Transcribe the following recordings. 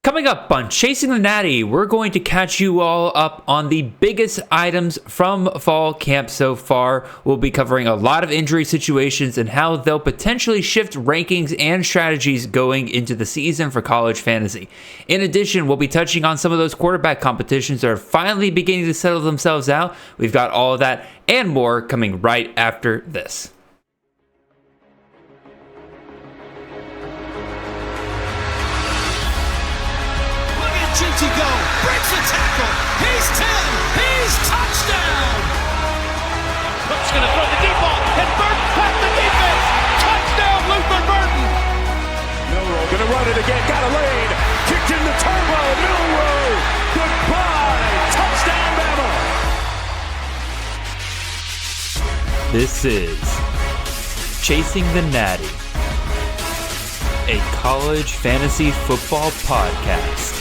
Coming up on Chasing the Natty, we're going to catch you all up on the biggest items from fall camp so far. We'll be covering a lot of injury situations and how they'll potentially shift rankings and strategies going into the season for college fantasy. In addition, we'll be touching on some of those quarterback competitions that are finally beginning to settle themselves out. We've got all of that and more coming right after this. To go, breaks a tackle, he's 10, he's touchdown! Cook's gonna throw the deep ball, and Burton past the defense! Touchdown, Luther Burton! Milroe gonna run it again, got a lane, kicked in the turbo, Milroe! Goodbye, touchdown, Bama! This is Chasing the Natty, a college fantasy football podcast.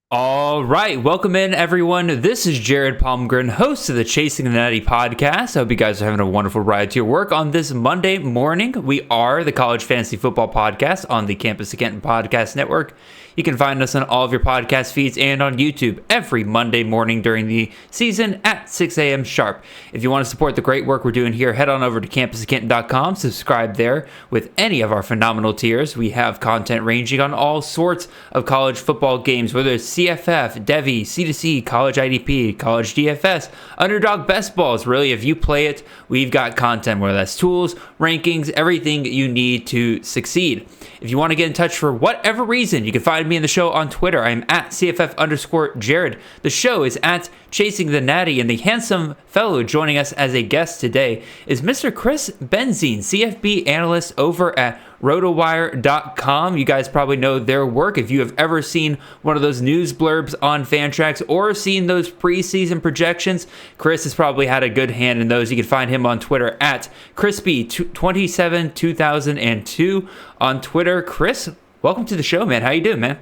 All right, welcome in everyone. This is Jared Palmgren, host of the Chasing the Natty podcast. I hope you guys are having a wonderful ride to your work on this Monday morning. We are the College Fantasy Football Podcast on the Campus of Canton Podcast Network. You can find us on all of your podcast feeds and on YouTube every Monday morning during the season at 6 a.m. sharp. If you want to support the great work we're doing here, head on over to campusofcanton.com, subscribe there with any of our phenomenal tiers. We have content ranging on all sorts of college football games, whether it's CFF, Devy, C2C, College IDP, College DFS, Underdog Best Balls. Really, if you play it, we've got content, whether that's tools, rankings, everything you need to succeed. If you want to get in touch for whatever reason, you can find me in the show on Twitter. I'm at CFF_Jared. The show is at Chasing the Natty, and the handsome fellow joining us as a guest today is Mr. Chris Benzine, CFB analyst over at Rotowire.com. You guys probably know their work. If you have ever seen one of those news blurbs on Fantrax or seen those preseason projections, Chris has probably had a good hand in those. You can find him on Twitter at Crispy272002 on Twitter. Chris, welcome to the show, man. How you doing, man?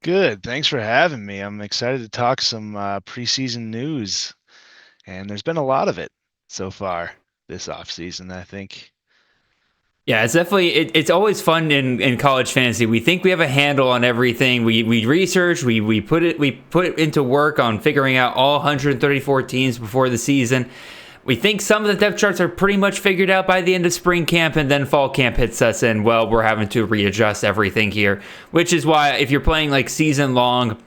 Good. Thanks for having me. I'm excited to talk some preseason news, and there's been a lot of it so far this offseason, I think. Yeah, it's definitely, it's always fun in college fantasy. We think we have a handle on everything. We research, we put it into work on figuring out all 134 teams before the season. We think some of the depth charts are pretty much figured out by the end of spring camp, and then fall camp hits us, and well, we're having to readjust everything here, which is why if you're playing like season-long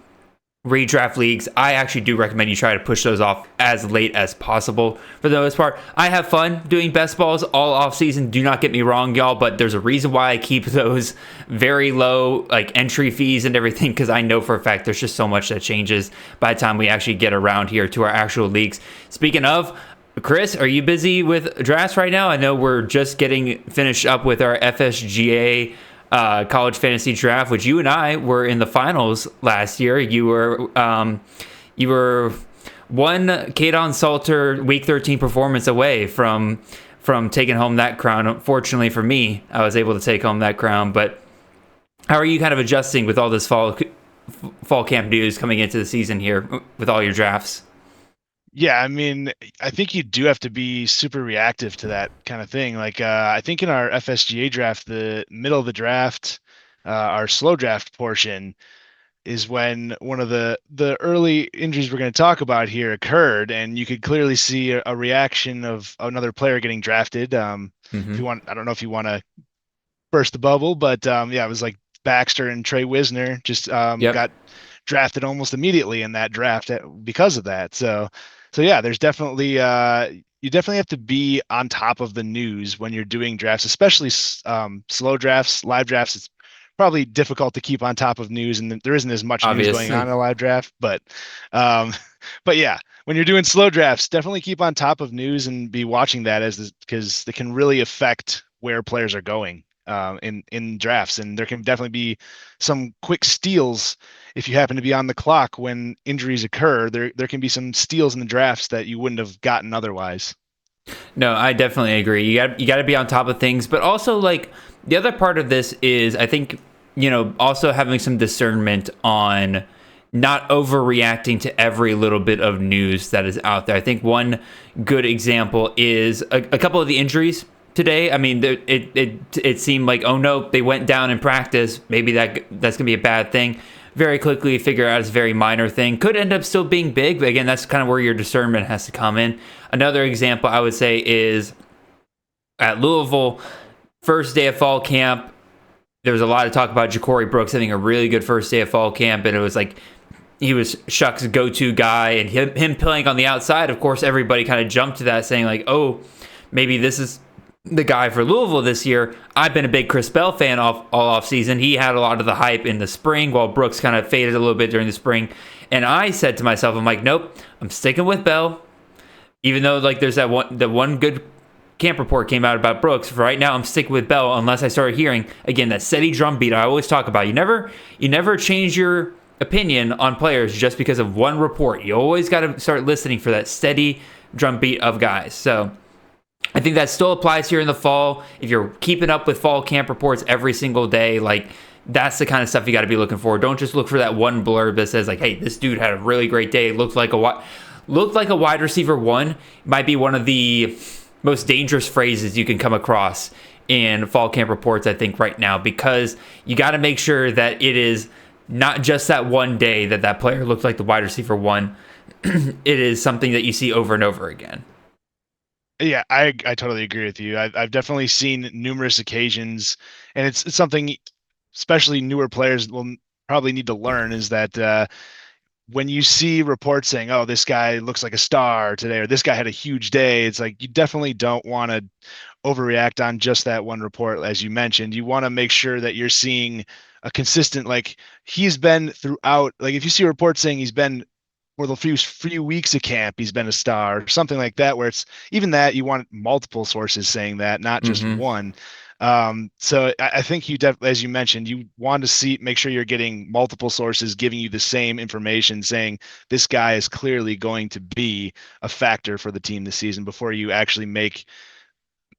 redraft leagues, I actually do recommend you try to push those off as late as possible. For the most part, I have fun doing best balls all off season. Do not get me wrong, y'all, but there's a reason why I keep those very low like entry fees and everything, because I know for a fact there's just so much that changes by the time we actually get around here to our actual leagues. Speaking of, Chris, are you busy with drafts right now? I know we're just getting finished up with our FSGA college fantasy draft, which you and I were in the finals last year. You were one Kadon Salter week 13 performance away from taking home that crown. Unfortunately for me, I was able to take home that crown. But how are you kind of adjusting with all this fall camp news coming into the season here with all your drafts? Yeah, I mean, I think you do have to be super reactive to that kind of thing. Like, I think in our FSGA draft, the middle of the draft, our slow draft portion is when one of the early injuries we're going to talk about here occurred, and you could clearly see a reaction of another player getting drafted. If you want, I don't know if you want to burst the bubble, but yeah, it was like Baxter and Trey Wisner just got drafted almost immediately in that draft because of that. So yeah, there's definitely you definitely have to be on top of the news when you're doing drafts, especially slow drafts, live drafts. It's probably difficult to keep on top of news, and there isn't as much news going on in a live draft. But yeah, when you're doing slow drafts, definitely keep on top of news and be watching that because it can really affect where players are going in drafts, and there can definitely be some quick steals. If you happen to be on the clock when injuries occur, there can be some steals in the drafts that you wouldn't have gotten otherwise. No, I definitely agree. You got to be on top of things, but also like the other part of this is I think, also having some discernment on not overreacting to every little bit of news that is out there. I think one good example is a couple of the injuries today. I mean, it seemed like, oh no, they went down in practice. Maybe that's going to be a bad thing. Very quickly figure out it's a very minor thing. Could end up still being big, but again, that's kind of where your discernment has to come in. Another example I would say is at Louisville, first day of fall camp. There was a lot of talk about Ja'Cory Brooks having a really good first day of fall camp, and it was like he was Shuck's go-to guy, and him playing on the outside. Of course, everybody kind of jumped to that, saying like, "Oh, maybe this is the guy for Louisville this year." I've been a big Chris Bell fan all off season. He had a lot of the hype in the spring, while Brooks kind of faded a little bit during the spring. And I said to myself, "I'm like, nope, I'm sticking with Bell." Even though like there's that one good camp report came out about Brooks. For right now, I'm sticking with Bell unless I start hearing again that steady drumbeat I always talk about. You never change your opinion on players just because of one report. You always got to start listening for that steady drumbeat of guys. So I think that still applies here in the fall. If you're keeping up with fall camp reports every single day, like that's the kind of stuff you got to be looking for. Don't just look for that one blurb that says like, "Hey, this dude had a really great day. Looked like a wide receiver one." Might be one of the most dangerous phrases you can come across in fall camp reports, I think, right now, because you got to make sure that it is not just that one day that player looked like the wide receiver one. It is something that you see over and over again. Yeah, I totally agree with you. I've definitely seen numerous occasions, and it's something especially newer players will probably need to learn, is that when you see reports saying, "Oh, this guy looks like a star today," or "This guy had a huge day," it's like you definitely don't want to overreact on just that one report. As you mentioned, you want to make sure that you're seeing a consistent, like he's been throughout. Like if you see a report saying he's been for the few weeks of camp, he's been a star, or something like that, where it's even that you want multiple sources saying that, not just one. So I think as you mentioned, you want to make sure you're getting multiple sources giving you the same information, saying this guy is clearly going to be a factor for the team this season before you actually make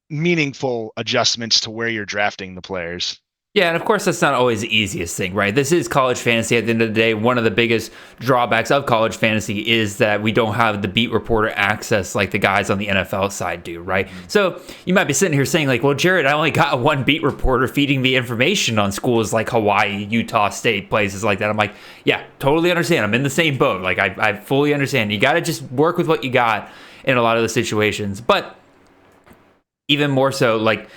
meaningful adjustments to where you're drafting the players. Yeah, and of course, that's not always the easiest thing, right? This is college fantasy. At the end of the day, one of the biggest drawbacks of college fantasy is that we don't have the beat reporter access like the guys on the NFL side do, right? So you might be sitting here saying like, "Well, Jared, I only got one beat reporter feeding me information on schools like Hawaii, Utah State, places like that." I'm like, yeah, totally understand. I'm in the same boat. Like, I fully understand. You got to just work with what you got in a lot of the situations. But even more so, like,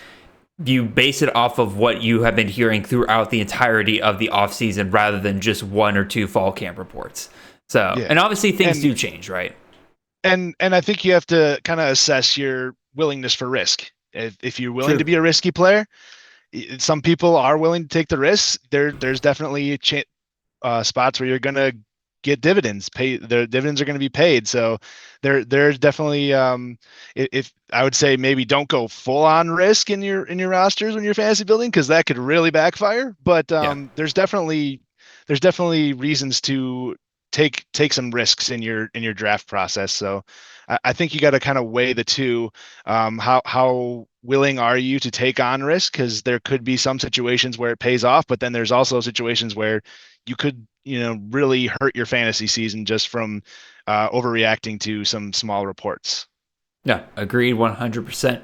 you base it off of what you have been hearing throughout the entirety of the offseason rather than just one or two fall camp reports. So, yeah. And obviously things do change, right? And I think you have to kind of assess your willingness for risk. If you're willing to be a risky player, some people are willing to take the risks. There's definitely spots where you're going to get dividends. The dividends are going to be paid. So there's definitely if I would say maybe don't go full on risk in your rosters when you're fantasy building, because that could really backfire. But there's definitely reasons to take some risks in your draft process. So I think you got to kind of weigh the two. How willing are you to take on risk? Because there could be some situations where it pays off, but then there's also situations where you could really hurt your fantasy season just from overreacting to some small reports. Yeah, agreed 100%.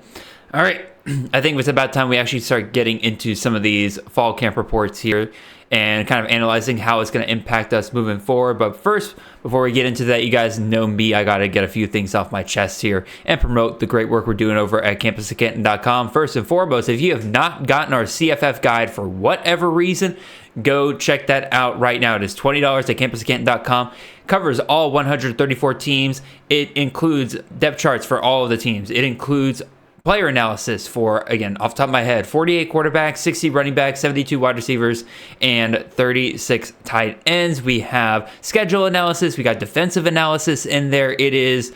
All right. I think it's about time we actually start getting into some of these fall camp reports here and kind of analyzing how it's going to impact us moving forward. But first, before we get into that, you guys know me. I got to get a few things off my chest here and promote the great work we're doing over at campusofcanton.com. First and foremost, if you have not gotten our CFF guide for whatever reason, go check that out right now. It is $20 at campusofcanton.com. Covers all 134 teams. It includes depth charts for all of the teams. It includes player analysis for, again, off the top of my head, 48 quarterbacks, 60 running backs, 72 wide receivers, and 36 tight ends. We have schedule analysis. We got defensive analysis in there. It is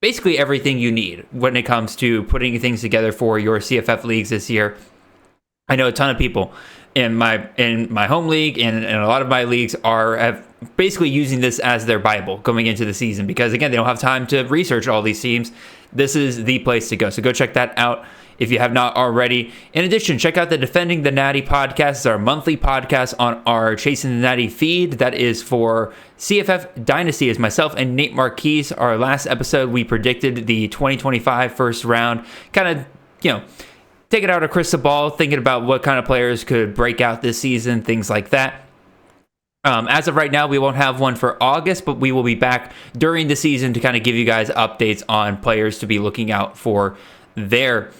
basically everything you need when it comes to putting things together for your CFF leagues this year. I know a ton of people in my home league and a lot of my leagues have basically using this as their Bible going into the season, because again, they don't have time to research all these teams. This is the place to go. So go check that out if you have not already. In addition, check out the Defending the Natty podcast. It's our monthly podcast on our Chasing the Natty feed. That is for CFF Dynasty, as myself and Nate Marquise. Our last episode, we predicted the 2025 first round. Kind of, taking out a crystal ball, thinking about what kind of players could break out this season, things like that. As of right now, we won't have one for August, but we will be back during the season to kind of give you guys updates on players to be looking out for there.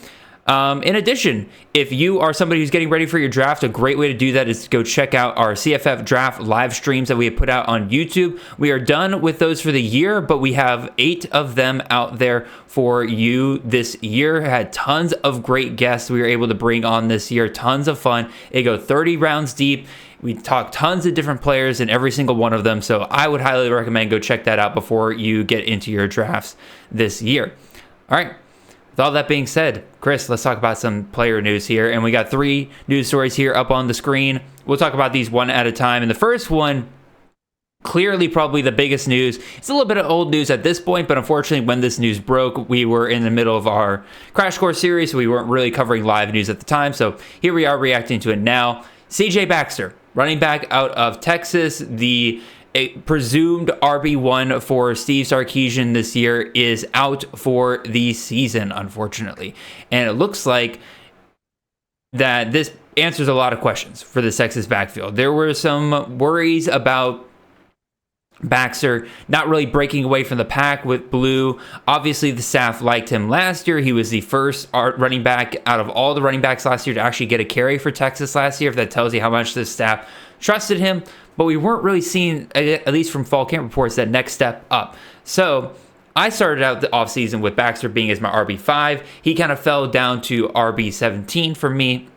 In addition, if you are somebody who's getting ready for your draft, a great way to do that is to go check out our CFF draft live streams that we have put out on YouTube. We are done with those for the year, but we have 8 of them out there for you this year. Had tons of great guests we were able to bring on this year. Tons of fun. They go 30 rounds deep. We talk tons of different players in every single one of them. So I would highly recommend go check that out before you get into your drafts this year. All right. With all that being said, Chris, let's talk about some player news here. And we got 3 news stories here up on the screen. We'll talk about these one at a time. And the first one, clearly probably the biggest news. It's a little bit of old news at this point, but unfortunately when this news broke, we were in the middle of our Crash Course series, so we weren't really covering live news at the time. So here we are reacting to it now. CJ Baxter, running back out of Texas, the presumed RB1 for Steve Sarkisian this year, is out for the season, unfortunately. And it looks like that this answers a lot of questions for the Texas backfield. There were some worries about Baxter not really breaking away from the pack with Blue. Obviously, the staff liked him last year. He was the first running back out of all the running backs last year to actually get a carry for Texas last year, if that tells you how much the staff trusted him. But we weren't really seeing, at least from fall camp reports, that next step up. So I started out the offseason with Baxter being as my RB5. He kind of fell down to RB17 for me,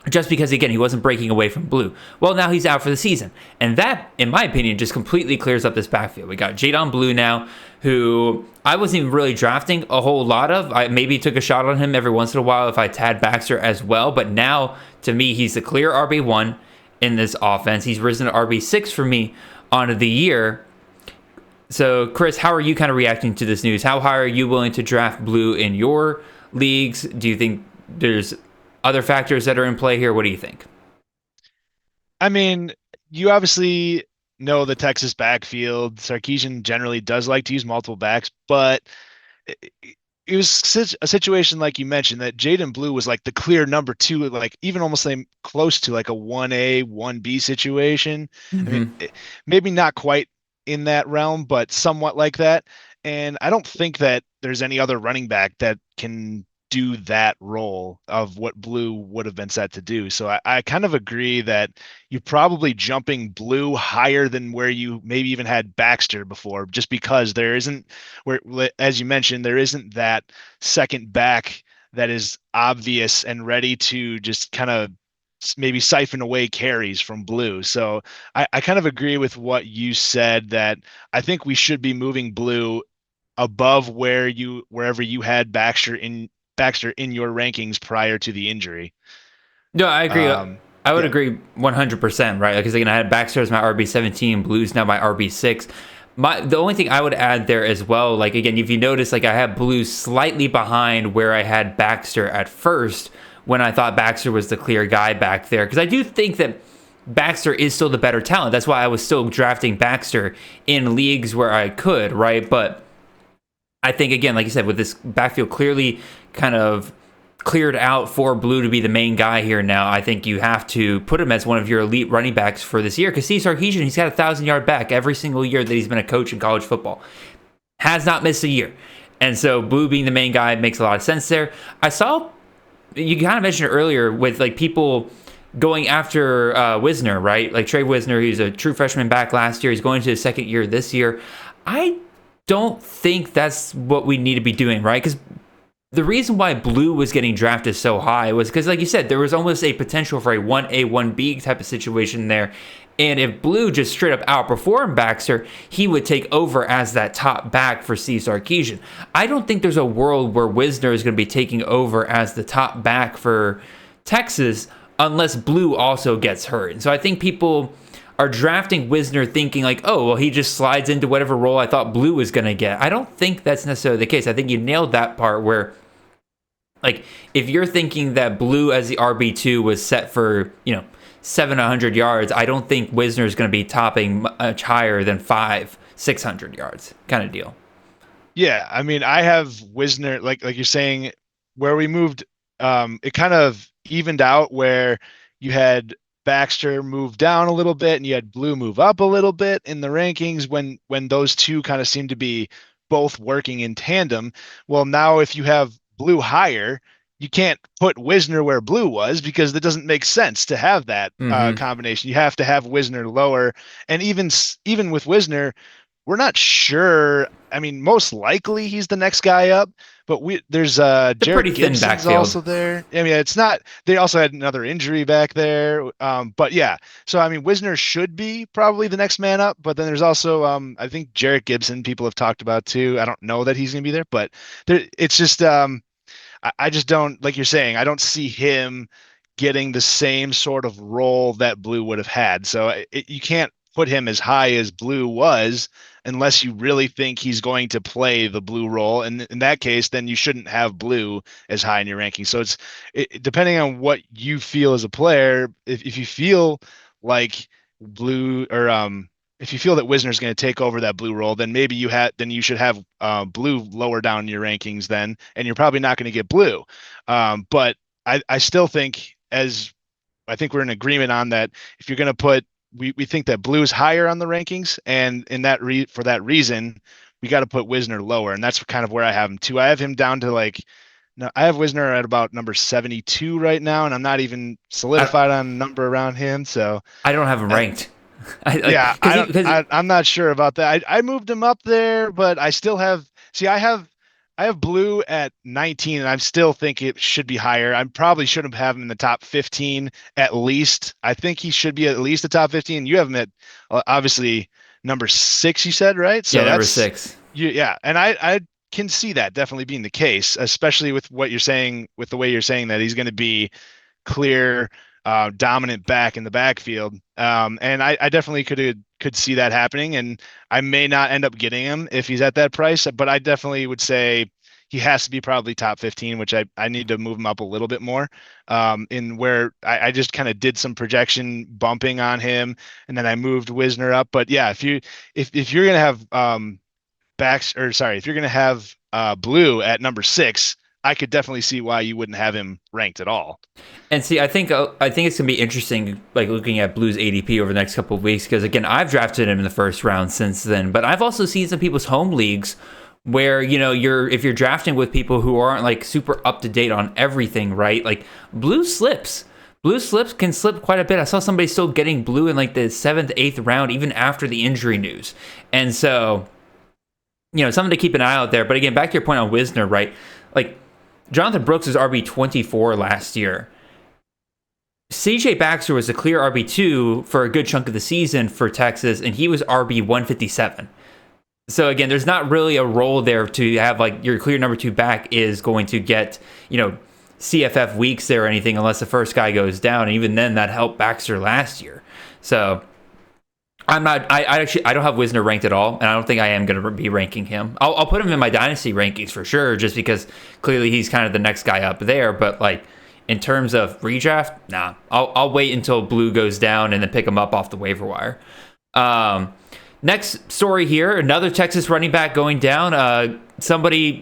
just because, again, he wasn't breaking away from Blue. Well, now he's out for the season. And that, in my opinion, just completely clears up this backfield. We got Jadon Blue now, who I wasn't even really drafting a whole lot of. I maybe took a shot on him every once in a while if I had Baxter as well. But now, to me, he's the clear RB1 in this offense. He's risen to RB6 for me on the year. So, Chris, how are you kind of reacting to this news? How high are you willing to draft Blue in your leagues? Do you think there's other factors that are in play here? What do you think? I mean, you obviously know the Texas backfield. Sarkisian generally does like to use multiple backs, but it was a situation like you mentioned that Jadon Blue was like the clear number 2, like even almost close to like a 1A, 1B situation. Mm-hmm. I mean, maybe not quite in that realm, but somewhat like that. And I don't think that there's any other running back that can do that role of what Blue would have been set to do. So I kind of agree that you're probably jumping Blue higher than where you maybe even had Baxter before, just because there isn't, where, as you mentioned, there isn't that second back that is obvious and ready to just kind of maybe siphon away carries from Blue. So I kind of agree with what you said, that I think we should be moving Blue above wherever you had Baxter in your rankings prior to the injury. No, I agree. I would agree 100%, right? Because again, I had Baxter as my RB17, Blue's now my RB6. The only thing I would add there as well, like again, if you notice, like I have Blue slightly behind where I had Baxter at first, when I thought Baxter was the clear guy back there. Because I do think that Baxter is still the better talent. That's why I was still drafting Baxter in leagues where I could, right? But I think, again, like you said, with this backfield clearly kind of cleared out for Blue to be the main guy here now, I think you have to put him as one of your elite running backs for this year. Because Steve Sarkisian, he's got a 1,000-yard back every single year that he's been a coach in college football. Has not missed a year. And so Blue being the main guy makes a lot of sense there. I saw, you kind of mentioned it earlier, with like people going after Wisner, right? Like Trey Wisner, he's a true freshman back last year. He's going to his second year this year. I don't think that's what we need to be doing, right? Because the reason why Blue was getting drafted so high was because, like you said, there was almost a potential for a 1A, 1B type of situation there. And if Blue just straight up outperformed Baxter, he would take over as that top back for Steve Sarkisian. I don't think there's a world where Wisner is going to be taking over as the top back for Texas unless Blue also gets hurt. And so I think people are drafting Wisner thinking like, oh, well, he just slides into whatever role I thought Blue was going to get. I don't think that's necessarily the case. I think you nailed that part where Like, if you're thinking that Blue as the RB2 was set for, 700 yards, I don't think Wisner is going to be topping much higher than 600 yards kind of deal. Yeah, I mean, I have Wisner, like you're saying, where we moved, it kind of evened out where you had Baxter move down a little bit and you had Blue move up a little bit in the rankings when those two kind of seem to be both working in tandem. Well, now if you have Blue higher, you can't put Wisner where Blue was because that doesn't make sense to have that combination. You have to have Wisner lower, and even with Wisner, we're not sure. I mean, most likely he's the next guy up, but there's Jared Gibson's also there. I mean, it's not. They also had another injury back there. But yeah, so I mean, Wisner should be probably the next man up, but then there's also I think Jared Gibson people have talked about too. I don't know that he's going to be there, but it's just I just don't, like you're saying, I don't see him getting the same sort of role that Blue would have had. So you can't put him as high as Blue was unless you really think he's going to play the Blue role. And in that case, then you shouldn't have Blue as high in your ranking. So it's depending on what you feel as a player. If you feel like Blue or if you feel that Wisner's going to take over that Blue role, then maybe you should have Blue lower down in your rankings then, and you're probably not going to get Blue. But I still think, as I think we're in agreement on that, if you're going to put, we think that Blue is higher on the rankings, and in that for that reason, we got to put Wisner lower, and that's kind of where I have him too. I have him down to no, I have Wisner at about number 72 right now, and I'm not even solidified on a number around him. So I don't have him ranked. I'm not sure about that. I moved him up there, but I still have. See, I have Blue at 19, and I still think it should be higher. I probably shouldn't have him in the top 15 at least. I think he should be at least the top 15. You have him at obviously number 6. You said, right? So yeah, number 6. Yeah, and I can see that definitely being the case, especially with what you're saying, with the way you're saying that he's going to be clear. Dominant back in the backfield. And I definitely could see that happening, and I may not end up getting him if he's at that price, but I definitely would say he has to be probably top 15, which I need to move him up a little bit more, in where I just kind of did some projection bumping on him, and then I moved Wisner up. But yeah, if you're going to have if you're going to have Blue at number 6, I could definitely see why you wouldn't have him ranked at all. And see, I think it's gonna be interesting, like looking at Blue's ADP over the next couple of weeks, because again, I've drafted him in the first round since then, but I've also seen some people's home leagues where if you're drafting with people who aren't like super up to date on everything, right? Like Blue slips can slip quite a bit. I saw somebody still getting Blue in like the 7th, 8th round, even after the injury news, and so something to keep an eye out there. But again, back to your point on Wisner, right? Like, Jonathan Brooks was RB24 last year. CJ Baxter was a clear RB2 for a good chunk of the season for Texas, and he was RB157. So again, there's not really a role there to have like your clear number 2 back is going to get, CFF weeks there or anything unless the first guy goes down. And even then, that helped Baxter last year. So I don't have Wisner ranked at all, and I don't think I am going to be ranking him. I'll put him in my dynasty rankings for sure, just because clearly he's kind of the next guy up there. But like in terms of redraft, nah. I'll wait until Blue goes down and then pick him up off the waiver wire. Next story here: another Texas running back going down. Somebody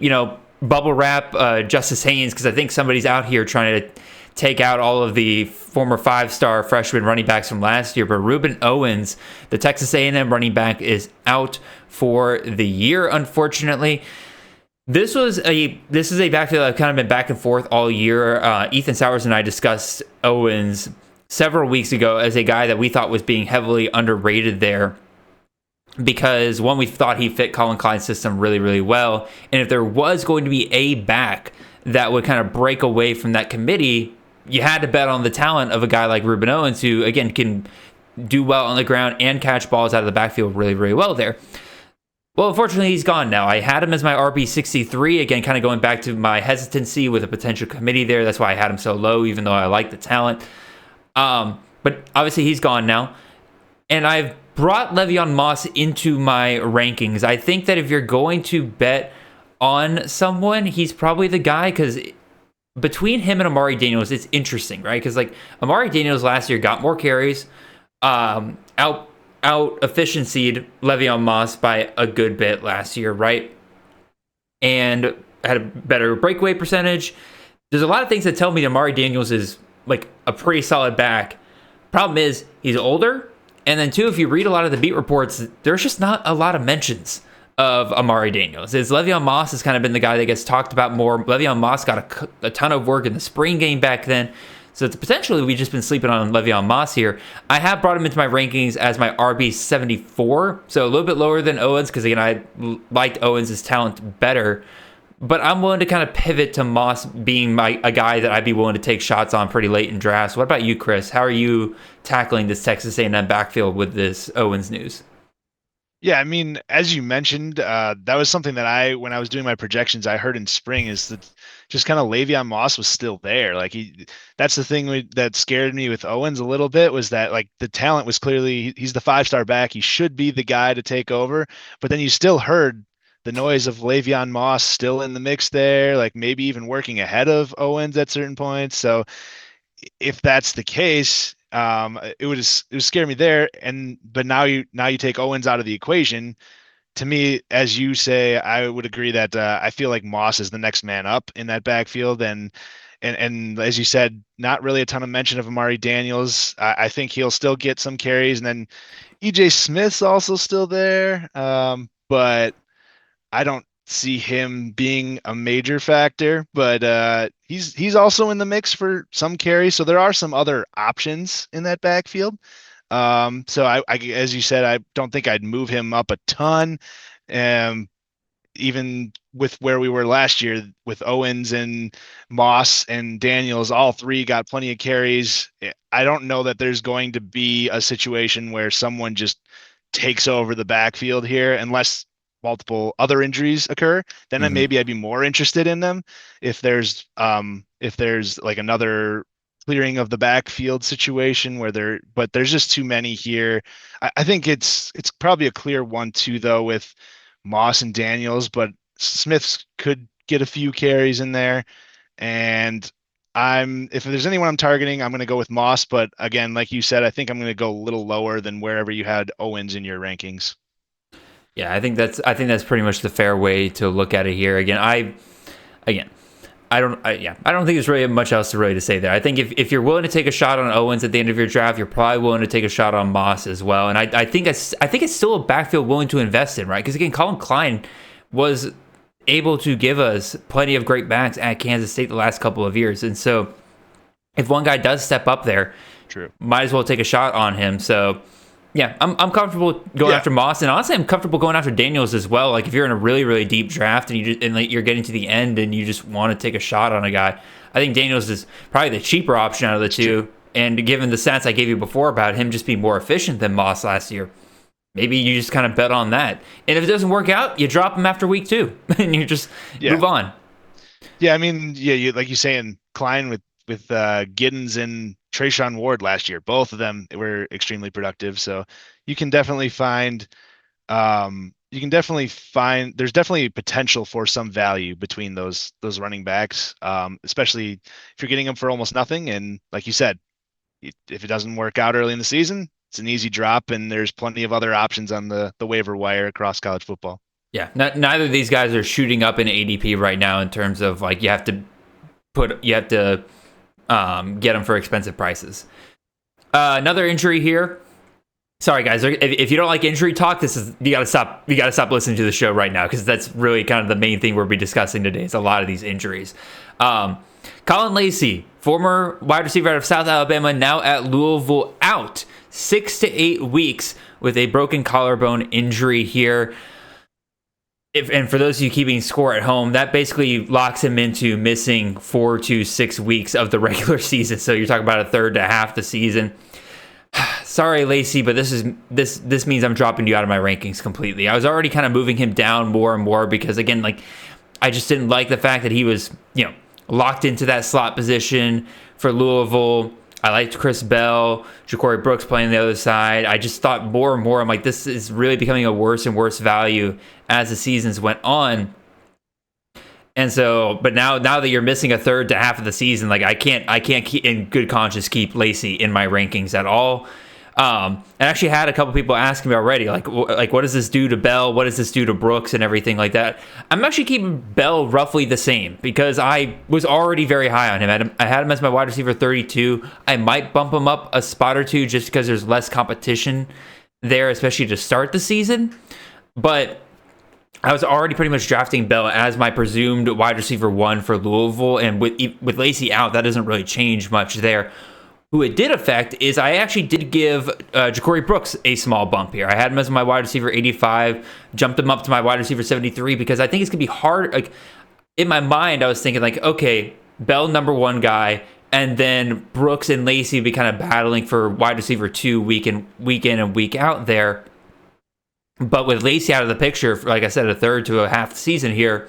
bubble wrap Justice Haynes, because I think somebody's out here trying to take out all of the former 5-star freshman running backs from last year. But Ruben Owens, the Texas A&M running back, is out for the year, unfortunately. This is a backfield I've kind of been back and forth all year. Ethan Sowers and I discussed Owens several weeks ago as a guy that we thought was being heavily underrated there, because one, we thought he fit Colin Klein's system really, really well. And if there was going to be a back that would kind of break away from that committee, you had to bet on the talent of a guy like Ruben Owens, who, again, can do well on the ground and catch balls out of the backfield really, really well there. Well, unfortunately, he's gone now. I had him as my RB63, again, kind of going back to my hesitancy with a potential committee there. That's why I had him so low, even though I like the talent. But obviously, he's gone now. And I've brought Le'Veon Moss into my rankings. I think that if you're going to bet on someone, he's probably the guy, because between him and Amari Daniels, it's interesting, right? Because like Amari Daniels last year got more carries, out efficiencyed Le'Veon Moss by a good bit last year, right? And had a better breakaway percentage. There's a lot of things that tell me Amari Daniels is like a pretty solid back. Problem is he's older, and then two, if you read a lot of the beat reports, there's just not a lot of mentions of Amari Daniels. Le'Veon Moss has kind of been the guy that gets talked about more. Le'Veon Moss got a ton of work in the spring game back then. So it's potentially we've just been sleeping on Le'Veon Moss here. I have brought him into my rankings as my RB 74, so a little bit lower than Owens because, again, I liked Owens' talent better. But I'm willing to kind of pivot to Moss being a guy that I'd be willing to take shots on pretty late in drafts. What about you, Chris? How are you tackling this Texas A&M backfield with this Owens news? Yeah, I mean, as you mentioned, that was something that when I was doing my projections, I heard in spring is that just kind of Le'Veon Moss was still there. Like that's the thing that scared me with Owens a little bit, was that like the talent was clearly, he's the 5-star back. He should be the guy to take over, but then you still heard the noise of Le'Veon Moss still in the mix there, like maybe even working ahead of Owens at certain points. So if that's the case, it would scare me there. But now you take Owens out of the equation. To me, as you say, I would agree that I feel like Moss is the next man up in that backfield, and as you said, not really a ton of mention of Amari Daniels. I think he'll still get some carries, and then EJ Smith's also still there, but I don't see him being a major factor, but he's also in the mix for some carries. So there are some other options in that backfield. So I as you said, I don't think I'd move him up a ton. Even with where we were last year with Owens and Moss and Daniels, all three got plenty of carries. I don't know that there's going to be a situation where someone just takes over the backfield here unless multiple other injuries occur. Then maybe I'd be more interested in them if there's like another clearing of the backfield situation but there's just too many here. I think it's probably a clear 1-2 though with Moss and Daniels, but Smith could get a few carries in there. And if there's anyone I'm targeting, I'm going to go with Moss. But again, like you said, I think I'm going to go a little lower than wherever you had Owens in your rankings. Yeah, I think that's pretty much the fair way to look at it here. I don't think there's really much else to say there. I think if you're willing to take a shot on Owens at the end of your draft, you're probably willing to take a shot on Moss as well. And I think it's still a backfield willing to invest in, right? Because again, Colin Klein was able to give us plenty of great backs at Kansas State the last couple of years. And so if one guy does step up there, true, might as well take a shot on him. So yeah, I'm comfortable going after Moss, and honestly, I'm comfortable going after Daniels as well. Like if you're in a really, really deep draft and you're getting to the end and you just want to take a shot on a guy, I think Daniels is probably the cheaper option out of the two. And given the stats I gave you before about him just being more efficient than Moss last year, maybe you just kind of bet on that. And if it doesn't work out, you drop him after week 2 and you just move on. Yeah, I mean, you like you saying Klein with Giddens and Trayshawn Ward last year, both of them were extremely productive. So you can definitely find there's definitely potential for some value between those running backs, especially if you're getting them for almost nothing. And like you said, if it doesn't work out early in the season, it's an easy drop, and there's plenty of other options on the waiver wire across college football. Yeah, neither of these guys are shooting up in ADP right now in terms of like you have to get them for expensive prices. Another injury here. Sorry guys, if you don't like injury talk, you gotta stop listening to the show right now, because that's really kind of the main thing we'll be discussing today. Is a lot of these injuries. Colin Lacey, former wide receiver out of South Alabama, now at Louisville, out 6 to 8 weeks with a broken collarbone injury here. And for those of you keeping score at home, that basically locks him into missing 4 to 6 weeks of the regular season. So you're talking about a third to half the season. Sorry, Lacey, but this means I'm dropping you out of my rankings completely. I was already kind of moving him down more and more because, again, like I just didn't like the fact that he was, locked into that slot position for Louisville. I liked Chris Bell, Ja'Cory Brooks playing on the other side. I just thought more and more, I'm like, this is really becoming a worse and worse value as the seasons went on. And so, but now that you're missing a third to half of the season, like I can't keep, in good conscience keep Lacey in my rankings at all. And actually had a couple people asking me already, like what does this do to Bell? What does this do to Brooks and everything like that? I'm actually keeping Bell roughly the same because I was already very high on him. I had him as my wide receiver 32. I might bump him up a spot or two just because there's less competition there, especially to start the season. But I was already pretty much drafting Bell as my presumed wide receiver 1 for Louisville, and with Lacey out, that doesn't really change much there. Who it did affect is I actually did give Ja'Cory Brooks a small bump here. I had him as my wide receiver 85, jumped him up to my wide receiver 73 because I think it's going to be hard. Like in my mind, I was thinking like, okay, Bell number 1 guy, and then Brooks and Lacey be kind of battling for wide receiver 2 week in and week out there. But with Lacey out of the picture, like I said, a third to a half the season here,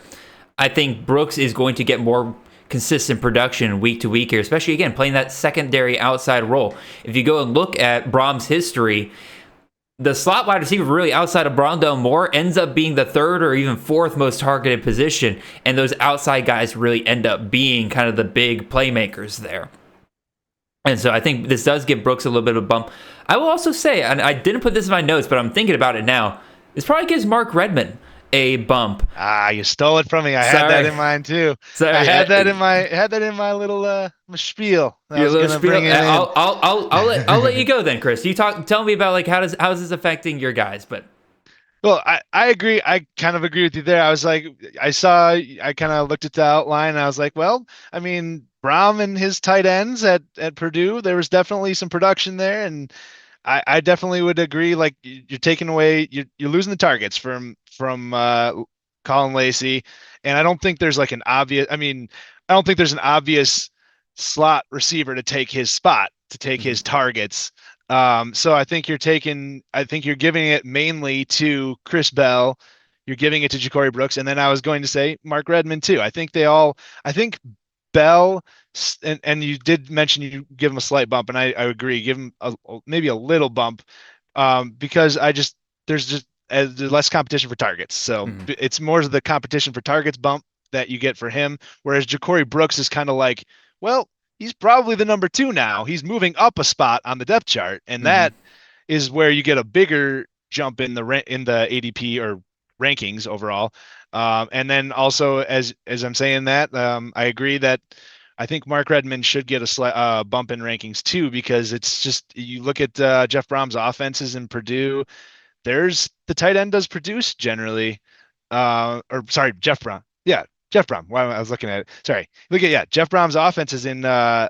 I think Brooks is going to get more consistent production week to week here, especially, again, playing that secondary outside role. If you go and look at Brom's history, the slot wide receiver really outside of Brondell Moore ends up being the third or even fourth most targeted position, and those outside guys really end up being kind of the big playmakers there. And so I think this does give Brooks a little bit of a bump. I will also say, and I didn't put this in my notes, but I'm thinking about it now, this probably gives Mark Redmond a bump. You stole it from me. I had that in mind too. Sorry, I had that in my little my spiel. Your little spiel. I'll let you go then, Chris. You tell me about like how's this affecting your guys, but. Well, I agree. I kind of agree with you there. I was like, I kind of looked at the outline and I was like, well, I mean, Brom and his tight ends at Purdue, there was definitely some production there. And I definitely would agree. Like you're taking away, you're losing the targets from Colin Lacey. And I don't think there's like I don't think there's an obvious slot receiver to take his spot, to take his targets. So I think you're giving it mainly to Chris Bell. You're giving it to Ja'Cory Brooks. And then I was going to say Mark Redmond too. I think Bell, and you did mention you give him a slight bump, and I agree. Give him maybe a little bump, because there's less competition for targets. So it's more the competition for targets bump that you get for him. Whereas Ja'Cory Brooks is kind of like, well, he's probably the number 2 now. He's moving up a spot on the depth chart, and that is where you get a bigger jump in the ADP or rankings overall. And then also, as I'm saying that, I agree that I think Mark Redmond should get a slight bump in rankings too, because it's just, you look at Jeff Brom's offenses in Purdue. The tight end does produce generally. Jeff Brom. Yeah. Jeff Brom. Well, I was looking at it. Sorry. Jeff Brom's offenses in at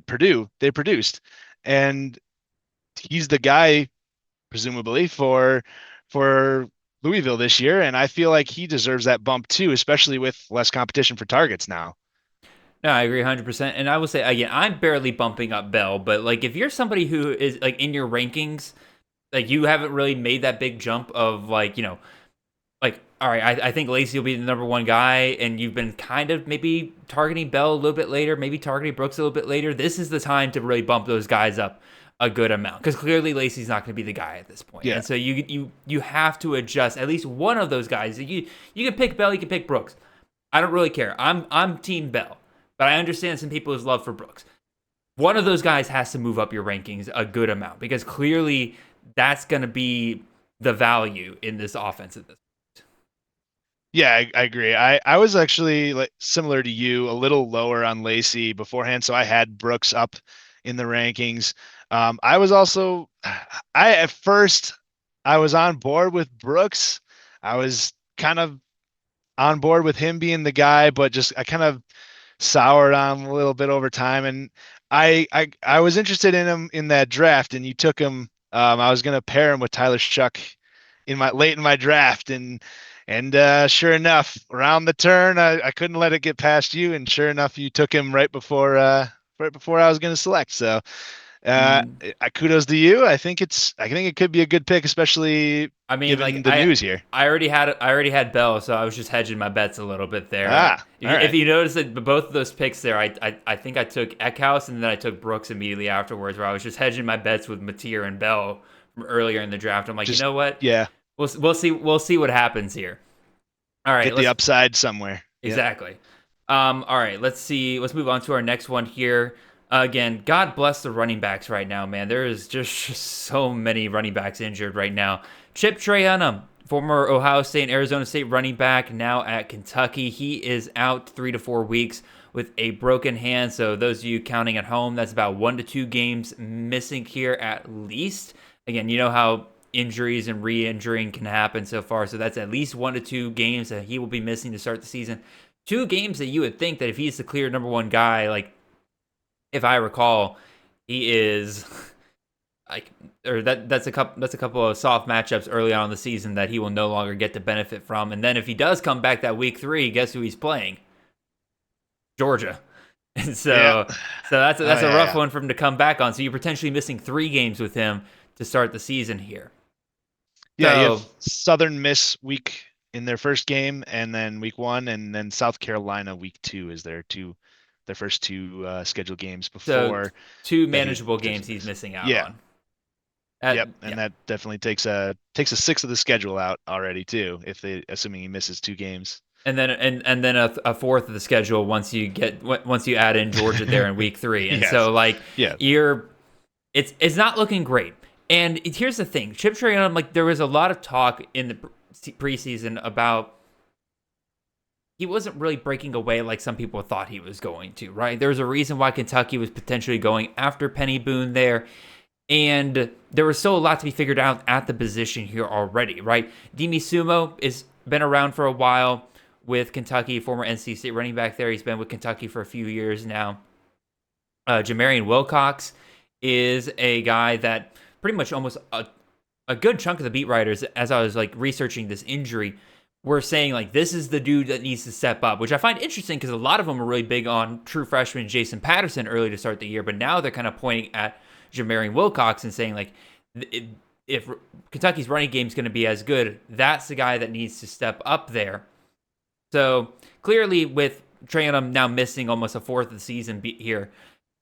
Purdue, they produced, and he's the guy presumably for Louisville this year, and I feel like he deserves that bump too, especially with less competition for targets now. No, I agree 100%. And I will say again, I'm barely bumping up Bell, but like if you're somebody who is like in your rankings, like you haven't really made that big jump of like, like, all right, I think Lacey will be the number 1 guy, and you've been kind of maybe targeting Bell a little bit later, maybe targeting Brooks a little bit later. This is the time to really bump those guys up a good amount, because clearly Lacey's not going to be the guy at this point. Yeah. And so you have to adjust at least one of those guys. You can pick Bell, you can pick Brooks. I don't really care. I'm team Bell, but I understand some people's love for Brooks. One of those guys has to move up your rankings a good amount, because clearly that's going to be the value in this offense at this point. Yeah, I agree. I was actually like similar to you, a little lower on Lacey beforehand, so I had Brooks up in the rankings. I was also, at first I was on board with Brooks. I was kind of on board with him being the guy, but I kind of soured on him a little bit over time. And I was interested in him in that draft, and you took him. I was going to pair him with Tyler Shuck late in my draft, and sure enough, around the turn, I couldn't let it get past you, and sure enough, you took him right before I was going to select. So, kudos to you. I think it could be a good pick, especially given the news here. I already had Bell, so I was just hedging my bets a little bit there. If you notice that both of those picks there, I think I took Eckhouse and then I took Brooks immediately afterwards, where I was just hedging my bets with Mateer and Bell from earlier in the draft. I'm like, you know what? Yeah. We'll see what happens here. All right, Get the upside somewhere. exactly. All right, let's see. Let's move on to our next one here. Again, God bless the running backs right now, man. There is just so many running backs injured right now. Chip Trayanum, former Ohio State and Arizona State running back, now at Kentucky. He is out 3 to 4 weeks with a broken hand. So those of you counting at home, that's about 1 to 2 games missing here at least. Again, you know how injuries and re-injuring can happen so far. So that's at least 1 to 2 games that he will be missing to start the season. 2 games that you would think that if he's the clear number one guy, like if I recall, he is like, or that's a couple of soft matchups early on in the season that he will no longer get to benefit from. And then if he does come back that week 3, guess who he's playing? Georgia. And so that's a rough one for him to come back on. So you're potentially missing 3 games with him to start the season here. Yeah, you have Southern Miss week in their first game, and then week 1, and then South Carolina week 2 is their first 2 scheduled games before. So 2 manageable games he's missing out on. That definitely takes a 6th of the schedule out already too, assuming he misses 2 games. And then a 4th of the schedule once you add in Georgia there in week 3, and so it's not looking great. And here's the thing, Chip Trayanum, like there was a lot of talk in the preseason about he wasn't really breaking away like some people thought he was going to, right? There's a reason why Kentucky was potentially going after Penny Boone there. And there was still a lot to be figured out at the position here already, right? Demi Sumo has been around for a while with Kentucky, former NC State running back there. He's been with Kentucky for a few years now. Jamarian Wilcox is a guy that pretty much almost a good chunk of the beat writers, as I was like researching this injury, were saying like this is the dude that needs to step up, which I find interesting because a lot of them are really big on true freshman Jason Patterson early to start the year, but now they're kind of pointing at Jamarian Wilcox and saying like if Kentucky's running game is going to be as good, that's the guy that needs to step up there. So clearly with Trayanum now missing almost a 4th of the season here,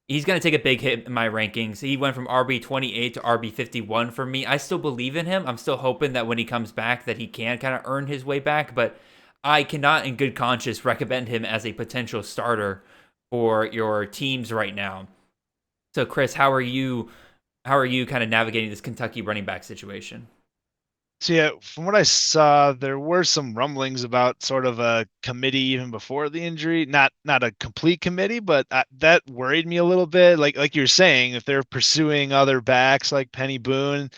he's going to take a big hit in my rankings. He went from RB28 to RB51 for me. I still believe in him. I'm still hoping that when he comes back that he can kind of earn his way back, but I cannot in good conscience recommend him as a potential starter for your teams right now. So Chris, how are you kind of navigating this Kentucky running back situation? So yeah, from what I saw, there were some rumblings about sort of a committee even before the injury. Not a complete committee, but that worried me a little bit. Like you're saying, if they're pursuing other backs like Penny Boone,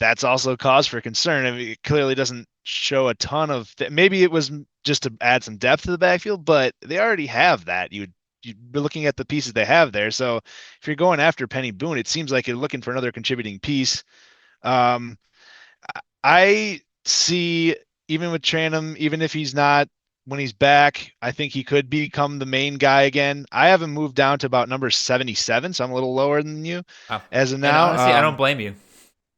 that's also cause for concern. I mean, it clearly doesn't show a ton of. Maybe it was just to add some depth to the backfield, but they already have that. You'd be looking at the pieces they have there. So if you're going after Penny Boone, it seems like you're looking for another contributing piece. I see, even with Tranum, even if he's not, when he's back, I think he could become the main guy again. I haven't moved down to about number 77, so I'm a little lower than you as of now. And honestly, I don't blame you.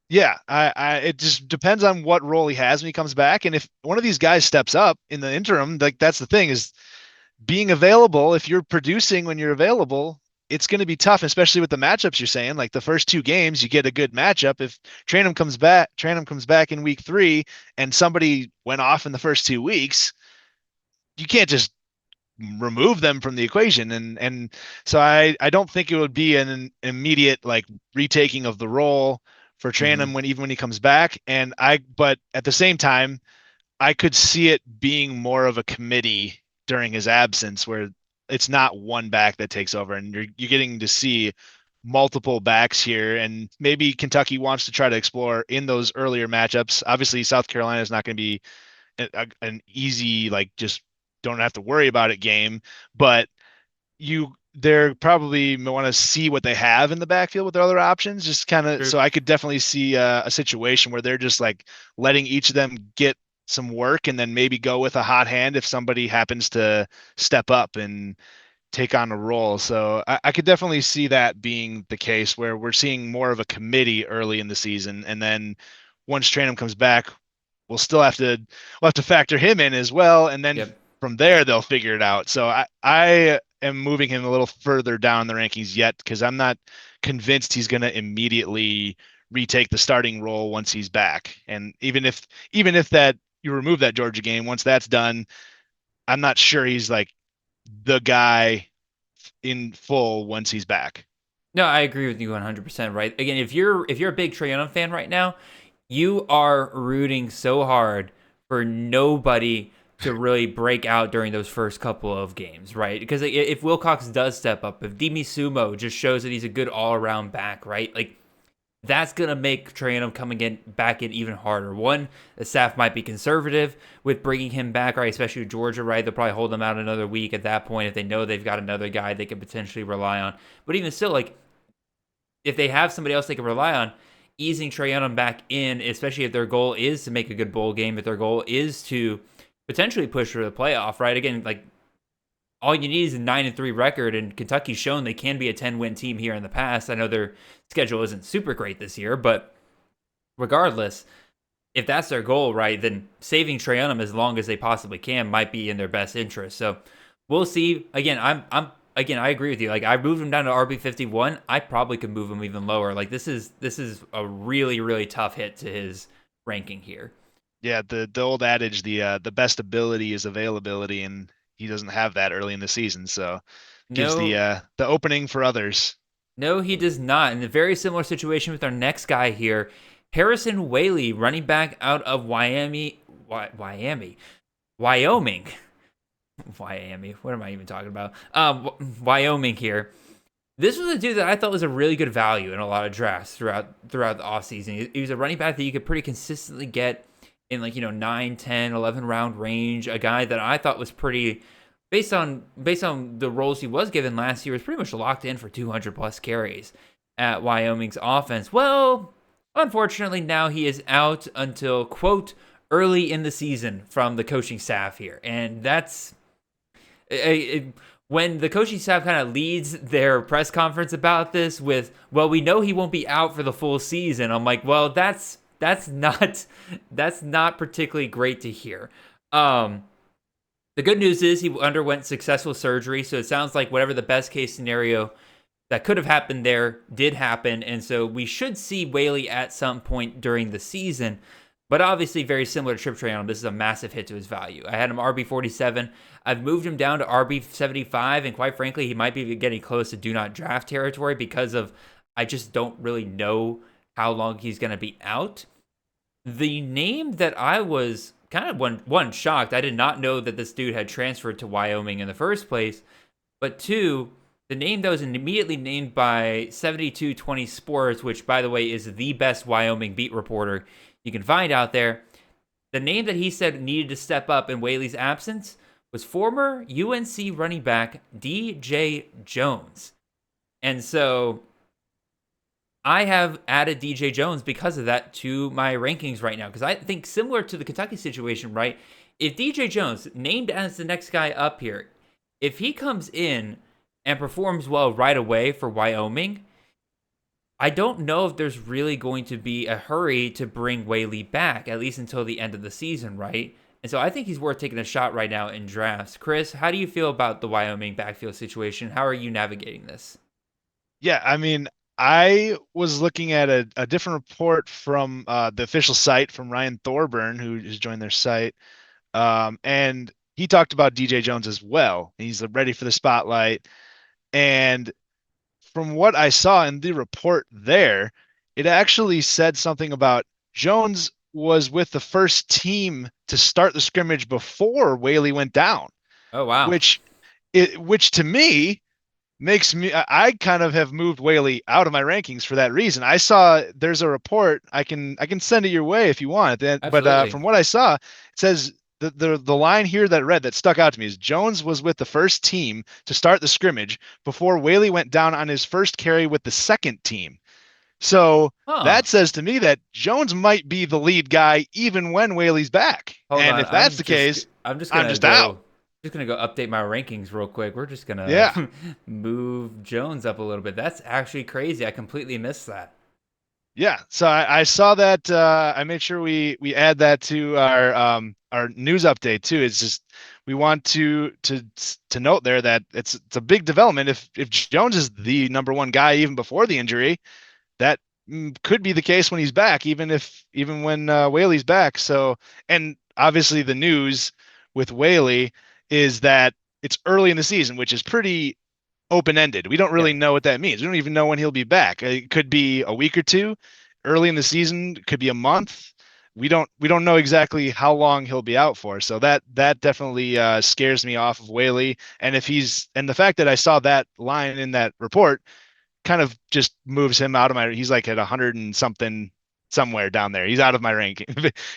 Yeah, it just depends on what role he has when he comes back. And if one of these guys steps up in the interim, like that's the thing, is being available. If you're producing when you're available, it's going to be tough, especially with the matchups you're saying. Like the first 2 games, you get a good matchup. If Tranum comes back in week 3 and somebody went off in the first 2 weeks, you can't just remove them from the equation. And so I don't think it would be an immediate like retaking of the role for Tranum when he comes back. But at the same time, I could see it being more of a committee during his absence where it's not one back that takes over, and you're getting to see multiple backs here. And maybe Kentucky wants to try to explore in those earlier matchups. Obviously, South Carolina is not going to be an easy, like, just don't have to worry about it game, but they're probably want to see what they have in the backfield with their other options, just kind of. So I could definitely see a situation where they're just like letting each of them get some work and then maybe go with a hot hand if somebody happens to step up and take on a role. So I could definitely see that being the case where we're seeing more of a committee early in the season. And then once Tranum comes back, we'll have to factor him in as well. And then from there, they'll figure it out. So I am moving him a little further down the rankings yet, because I'm not convinced he's going to immediately retake the starting role once he's back. And even if that you remove that Georgia game, once that's done, I'm not sure he's like the guy in full once he's back. No, I agree with you 100%, right? Again, if you're a big Trae Young fan right now, you are rooting so hard for nobody to really break out during those first couple of games, right? Because if Wilcox does step up, if Dimi Sumo just shows that he's a good all-around back, right? Like, that's going to make Trae Young coming in back in even harder. One, the staff might be conservative with bringing him back, right? Especially with Georgia, right? They'll probably hold him out another week at that point if they know they've got another guy they could potentially rely on. But even still, like, if they have somebody else they can rely on, easing Trae Young back in, especially if their goal is to make a good bowl game, if their goal is to potentially push for the playoff, right? Again, like, all you need is a 9-3 record, and Kentucky's shown they can be a 10-win team here in the past. I know their schedule isn't super great this year, but regardless, if that's their goal, right, then saving Trae Young as long as they possibly can might be in their best interest. So we'll see. Again, I agree with you. Like, I moved him down to RB51. I probably could move him even lower. Like, this is a really, really tough hit to his ranking here. Yeah, the old adage, the best ability is availability, and he doesn't have that early in the season, so gives the opening for others. No, he does not. In a very similar situation with our next guy here, Harrison Whaley, running back out of Wyoming. Wyoming. Wyoming. What am I even talking about? Wyoming here. This was a dude that I thought was a really good value in a lot of drafts throughout the offseason. He was a running back that you could pretty consistently get in, like, 9, 10, 11 round range. A guy that I thought was pretty, based on the roles he was given last year, was pretty much locked in for 200 plus carries at Wyoming's offense. Well, unfortunately, now he is out until, quote, early in the season from the coaching staff here. And that's when the coaching staff kind of leads their press conference about this with, well, we know he won't be out for the full season. I'm like, well, that's not particularly great to hear. The good news is he underwent successful surgery, so it sounds like whatever the best case scenario that could have happened there did happen, and so we should see Whaley at some point during the season. But obviously, very similar to Trip Trayon, this is a massive hit to his value. I had him RB47. I've moved him down to RB75, and quite frankly, he might be getting close to do not draft territory because of, I just don't really know how long he's going to be out. The name that I was kind of one shocked, I did not know that this dude had transferred to Wyoming in the first place, but two, the name that was immediately named by 7220 Sports, which, by the way, is the best Wyoming beat reporter you can find out there. The name that he said needed to step up in Whaley's absence was former UNC running back DJ Jones. And so I have added DJ Jones because of that to my rankings right now, because I think similar to the Kentucky situation, right? If DJ Jones, named as the next guy up here, if he comes in and performs well right away for Wyoming, I don't know if there's really going to be a hurry to bring Whaley back, at least until the end of the season, right? And so I think he's worth taking a shot right now in drafts. Chris, how do you feel about the Wyoming backfield situation? How are you navigating this? Yeah, I mean, I was looking at a different report from the official site from Ryan Thorburn, who has joined their site. And he talked about DJ Jones as well. He's ready for the spotlight. And from what I saw in the report there, it actually said something about Jones was with the first team to start the scrimmage before Whaley went down. Oh, wow. Which to me makes me, I kind of have moved Whaley out of my rankings for that reason. I saw there's a report, I can send it your way if you want. But from what I saw, it says the line here that stuck out to me is Jones was with the first team to start the scrimmage before Whaley went down on his first carry with the second team. So that says to me that Jones might be the lead guy even when Whaley's back. If that's the case, I'm just out. Just gonna go update my rankings real quick. We're just gonna move Jones up a little bit. That's actually crazy. I completely missed that. Yeah, so I saw that. I made sure we add that to our news update too. It's just we want to note there that it's a big development. If Jones is the number one guy even before the injury, that could be the case when he's back, even when Whaley's back. So, and obviously the news with Whaley is that it's early in the season, which is pretty open-ended. We don't really Yep. know what that means. We don't even know when he'll be back. It could be a week or two. Early in the season, could be a month. We don't know exactly how long he'll be out for. So that definitely scares me off of Whaley. And the fact that I saw that line in that report kind of just moves him out of my. He's like at 100 and something somewhere down there. He's out of my ranking.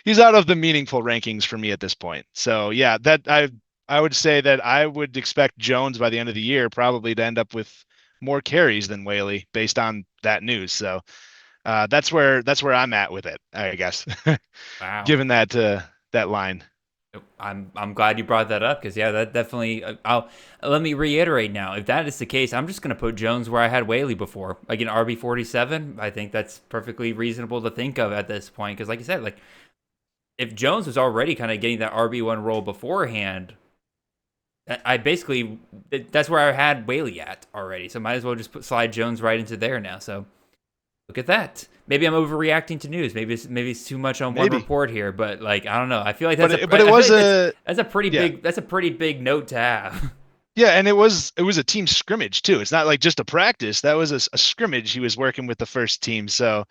He's out of the meaningful rankings for me at this point. So yeah, that I would say that I would expect Jones by the end of the year probably to end up with more carries than Whaley based on that news. So that's where I'm at with it, I guess, Wow. given that line. I'm glad you brought that up because yeah, that definitely. I'll let me reiterate now. If that is the case, I'm just gonna put Jones where I had Whaley before, like an RB 47. I think that's perfectly reasonable to think of at this point because, like you said, like if Jones was already kind of getting that RB1 role beforehand, I basically that's where I had Whaley at already. So might as well just slide Jones right into there now. So look at that. Maybe I'm overreacting to news. Maybe it's too much on one Maybe, report here, but like I don't know. I feel like but that's a but it I feel was like a that's a pretty yeah. big note to have. Yeah, and it was a team scrimmage too. It's not like just a practice. That was a scrimmage. He was working with the first team, so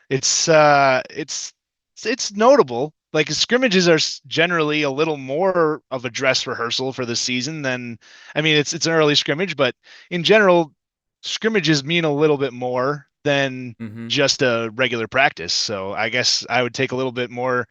it's it's notable. Like scrimmages are generally a little more of a dress rehearsal for the season than, I mean, it's an early scrimmage, but in general, scrimmages mean a little bit more than hmm just a regular practice. So I guess I would take a little bit more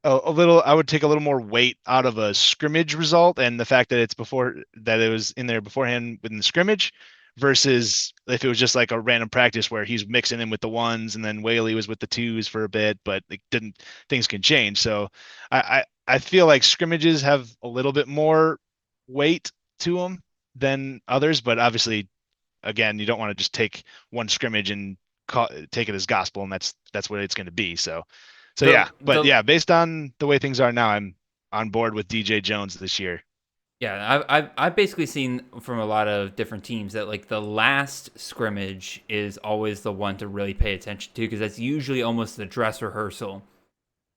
I would take a little more weight out of a scrimmage result and the fact that it was in there beforehand within the scrimmage versus if it was just like a random practice where he's mixing in with the ones and then Whaley was with the twos for a bit, but it didn't things can change. So I feel like scrimmages have a little bit more weight to them than others, but obviously again, you don't want to just take one scrimmage and take it as gospel, and that's what it's going to be. So The yeah, but the yeah, based on the way things are now, I'm on board with DJ Jones this year. Yeah, I've basically seen from a lot of different teams that like the last scrimmage is always the one to really pay attention to because that's usually almost the dress rehearsal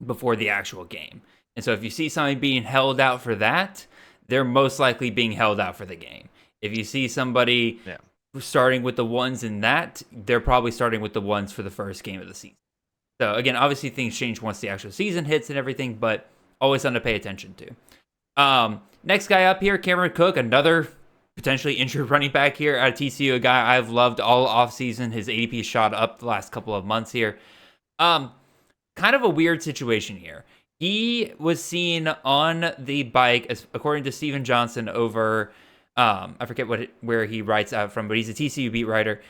before the actual game. And so if you see somebody being held out for that, they're most likely being held out for the game. If you see somebody Yeah. starting with the ones in that, they're probably starting with the ones for the first game of the season. So again, obviously things change once the actual season hits and everything, but always something to pay attention to. Next guy up here, Cameron Cook, another potentially injured running back here out of TCU, a guy I've loved all offseason. His ADP shot up the last couple of months here. Kind of a weird situation here. He was seen on the bike, as according to Steven Johnson over, I forget where he writes out from, but he's a TCU beat writer.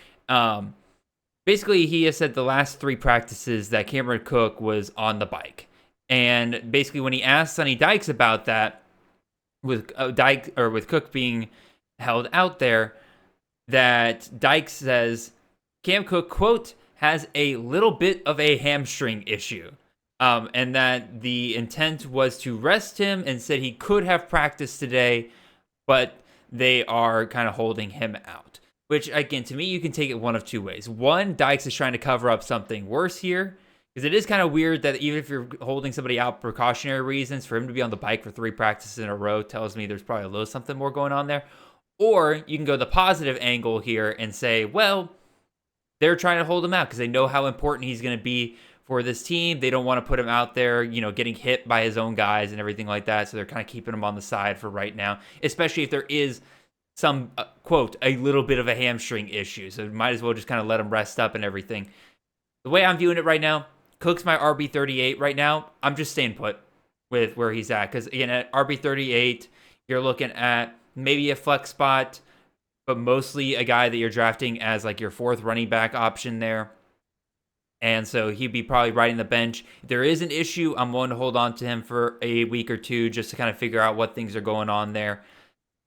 Basically, he has said the last three practices that Cameron Cook was on the bike. And basically, when he asked Sonny Dykes about that, with with Cook being held out there, that Dykes says Cam Cook, quote, has a little bit of a hamstring issue. And that the intent was to rest him and said he could have practiced today, but they are kind of holding him out. Which, again, to me, you can take it one of two ways. One, Dykes is trying to cover up something worse here. Because it is kind of weird that even if you're holding somebody out for precautionary reasons, for him to be on the bike for three practices in a row tells me there's probably a little something more going on there. Or you can go the positive angle here and say, well, they're trying to hold him out because they know how important he's going to be for this team. They don't want to put him out there, getting hit by his own guys and everything like that. So they're kind of keeping him on the side for right now, especially if there is some, quote, a little bit of a hamstring issue. So might as well just kind of let him rest up and everything. The way I'm viewing it right now, Cook's my RB 38 right now. I'm just staying put with where he's at. Because, again, at RB 38, you're looking at maybe a flex spot, but mostly a guy that you're drafting as like your fourth running back option there. And so he'd be probably riding the bench. If there is an issue, I'm willing to hold on to him for a week or two just to kind of figure out what things are going on there.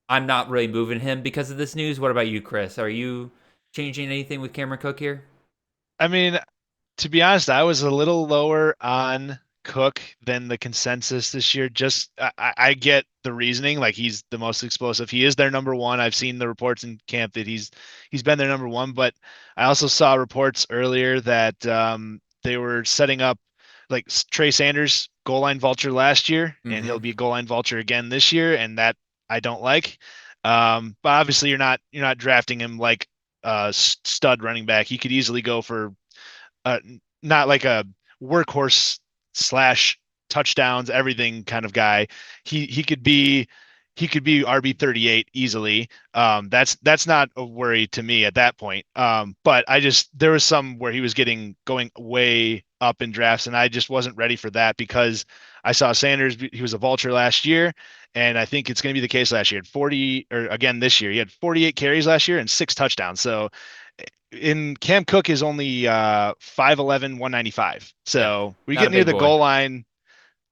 I'm not really moving him because of this news. What about you, Chris? Are you changing anything with Cameron Cook here? I mean, to be honest, I was a little lower on Cook than the consensus this year. Just I get the reasoning, like he's the most explosive. He is their number one. I've seen the reports in camp that he's been their number one, but I also saw reports earlier that they were setting up like Trey Sanders goal line vulture last year, and Mm-hmm. he'll be a goal line vulture again this year, and that I don't like. But obviously you're not drafting him like a stud running back. He could easily go for uh, not like a workhorse slash touchdowns, everything kind of guy. He could be RB 38 easily. That's not a worry to me at that point. But there was some where he was going way up in drafts, and I just wasn't ready for that because I saw Sanders. He was a vulture last year, and I think it's going to be the case last year. At 40 or again this year, he had 48 carries last year and 6 touchdowns. So in Cam Cook is only 5'11", 195. Yep. So we Not a get near big the boy. goal line.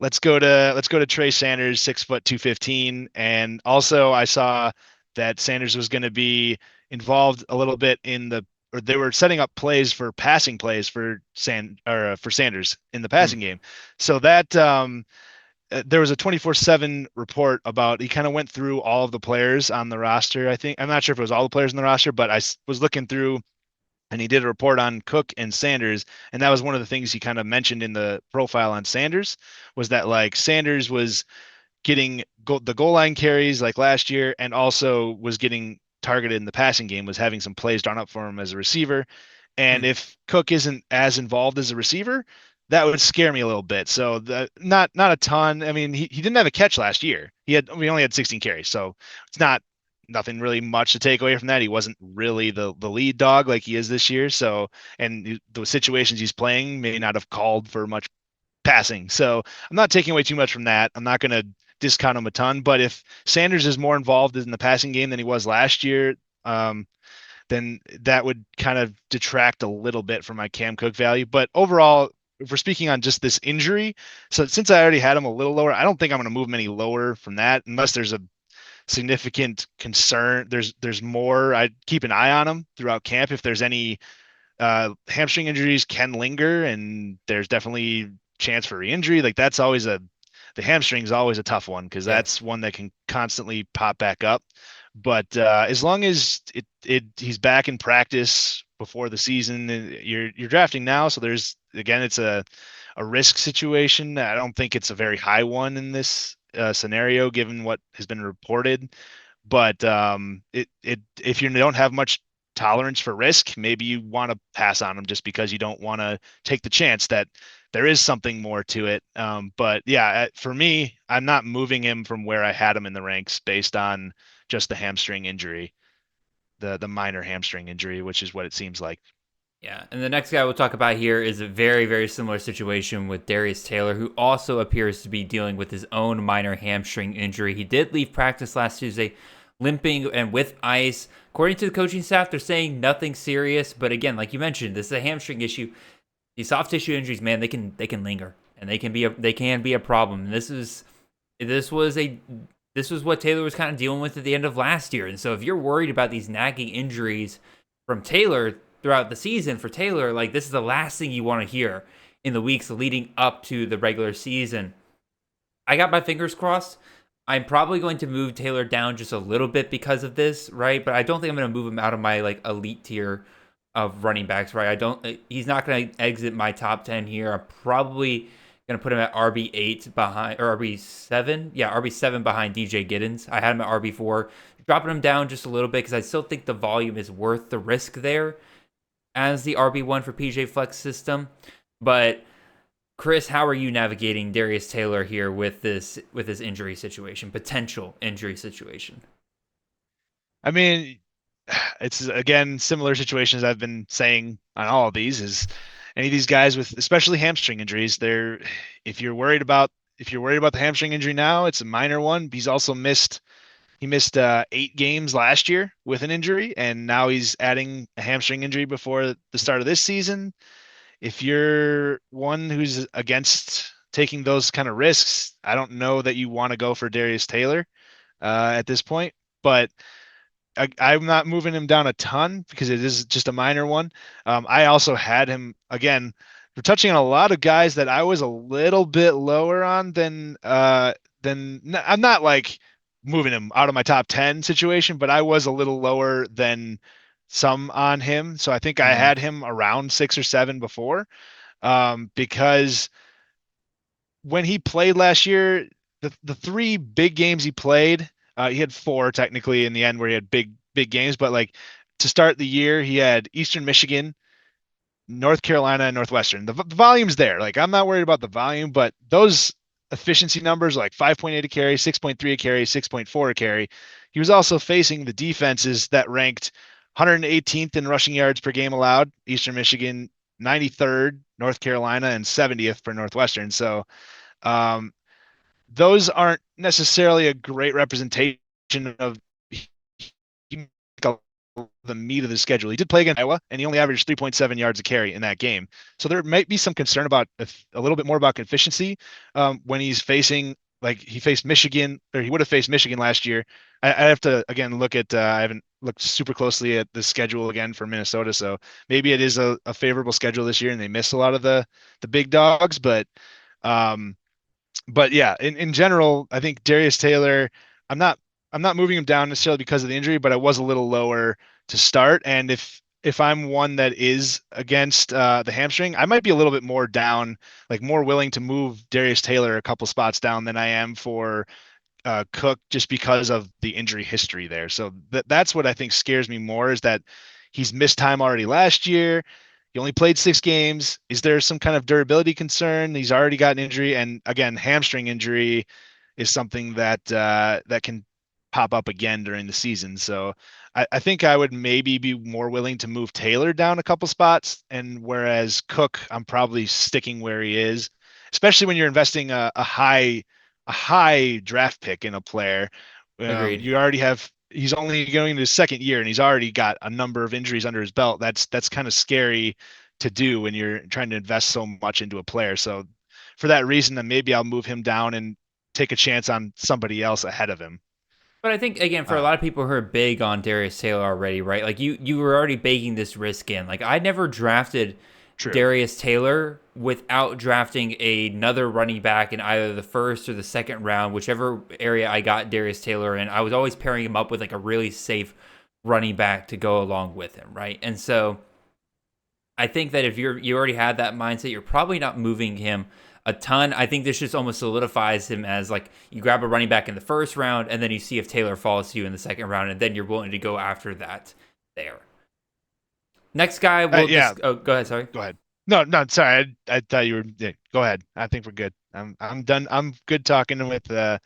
Let's go to Trey Sanders, 6', 215. And also I saw that Sanders was going to be involved a little bit or they were setting up plays for passing plays for for Sanders in the Mm. passing game. So that there was a 24/7 report about he kind of went through all of the players on the roster. I think I'm not sure if it was all the players in the roster, but was looking through and he did a report on Cook and Sanders, and that was one of the things he kind of mentioned in the profile on Sanders was that like Sanders was getting the goal line carries like last year, and also was getting targeted in the passing game, was having some plays drawn up for him as a receiver. And Mm. if Cook isn't as involved as a receiver, that would scare me a little bit. So not a ton. I mean, he didn't have a catch last year. We only had 16 carries, so it's not nothing really much to take away from that. He wasn't really the lead dog like he is this year. So and the situations he's playing may not have called for much passing. So I'm not taking away too much from that. I'm not going to discount him a ton. But if Sanders is more involved in the passing game than he was last year, then that would kind of detract a little bit from my Cam Cook value. But overall, if we're speaking on just this injury, so since I already had him a little lower, I don't think I'm going to move him any lower from that unless there's a significant concern. There's more. I'd keep an eye on him throughout camp. If there's any hamstring injuries can linger, and there's definitely chance for re-injury. Like the hamstring is always a tough one because Yeah. that's one that can constantly pop back up. But as long as he's back in practice before the season, you're drafting now, so there's again it's a risk situation. I don't think it's a very high one in this scenario given what has been reported. But if you don't have much tolerance for risk, maybe you want to pass on them just because you don't want to take the chance that there is something more to it. But yeah, for me, I'm not moving him from where I had him in the ranks based on just the hamstring injury, the minor hamstring injury, which is what it seems like. Yeah, and the next guy we'll talk about here is a very, very similar situation with Darius Taylor, who also appears to be dealing with his own minor hamstring injury. He did leave practice last Tuesday, limping and with ice. According to the coaching staff, they're saying nothing serious, but again, like you mentioned, this is a hamstring issue. These soft tissue injuries, man, they can linger and they can be a problem. And this was what Taylor was kind of dealing with at the end of last year. And so if you're worried about these nagging injuries from Taylor throughout the season for Taylor, like this is the last thing you want to hear in the weeks leading up to the regular season. I got my fingers crossed. I'm probably going to move Taylor down just a little bit because of this, right? But I don't think I'm going to move him out of my like elite tier of running backs, right? He's not going to exit my top 10 here. I'm probably going to put him at RB8 behind, or RB7. Yeah, RB7 behind DJ Giddens. I had him at RB4. Dropping him down just a little bit because I still think the volume is worth the risk there as the RB1 for PJ Flex system. But Chris, how are you navigating Darius Taylor here with this injury situation, potential injury situation? I mean, it's again similar situations I've been saying on all of these is any of these guys with especially hamstring injuries, they're if you're worried about the hamstring injury now, it's a minor one. He missed 8 games last year with an injury, and now he's adding a hamstring injury before the start of this season. If you're one who's against taking those kind of risks, I don't know that you want to go for Darius Taylor at this point, but I'm not moving him down a ton because it is just a minor one. I also had him again. We're touching on a lot of guys that I was a little bit lower on than I'm not like moving him out of my top 10 situation, but I was a little lower than some on him. So I think I Mm-hmm. had him around 6 or 7 before because when he played last year, the three big games he played, he had four technically in the end where he had big games, but like to start the year, he had Eastern Michigan, North Carolina, and Northwestern. The volume's there. Like I'm not worried about the volume, but those efficiency numbers like 5.8 a carry, 6.3 a carry, 6.4 a carry. He was also facing the defenses that ranked 118th in rushing yards per game allowed, Eastern Michigan, 93rd, North Carolina, and 70th for Northwestern. So um, those aren't necessarily a great representation of the meat of the schedule. He did play against Iowa, and he only averaged 3.7 yards a carry in that game. So there might be some concern about a little bit more about efficiency when he's facing, like he faced Michigan, or he would have faced Michigan last year. I have to again look at. I haven't looked super closely at the schedule again for Minnesota, so maybe it is a favorable schedule this year, and they miss a lot of the big dogs. But yeah, in general, I think Darius Taylor, I'm not I'm not moving him down necessarily because of the injury, but I was a little lower to start. And if I'm one that is against the hamstring, I might be a little bit more down, like more willing to move Darius Taylor a couple spots down than I am for Cook, just because of the injury history there. So that's what I think scares me more, is that he's missed time already last year. He only played 6 games. Is there some kind of durability concern? He's already got an injury, and again, hamstring injury is something that can pop up again during the season. So I think I would maybe be more willing to move Taylor down a couple spots, and whereas Cook, I'm probably sticking where he is, especially when you're investing a high draft pick in a player. Agreed. You already have He's only going into his second year and he's already got a number of injuries under his belt. That's kind of scary to do when you're trying to invest so much into a player. So for that reason, then maybe I'll move him down and take a chance on somebody else ahead of him. But I think again, for a Uh, lot of people who are big on Darius Taylor already, right? Like you were already baking this risk in. Like I never drafted True. Darius Taylor without drafting another running back in either the first or the second round, whichever area I got Darius Taylor in. I was always pairing him up with like a really safe running back to go along with him, right? And so I think that if you already had that mindset, you're probably not moving him a ton. I think this just almost solidifies him as like you grab a running back in the first round and then you see if Taylor falls to you in the second round, and then you're willing to go after that there. Next guy, we'll yeah, just go ahead. Sorry. go ahead. No, no, sorry. I thought you were. Yeah, go ahead. I think we're good. I'm done. I'm good talking with the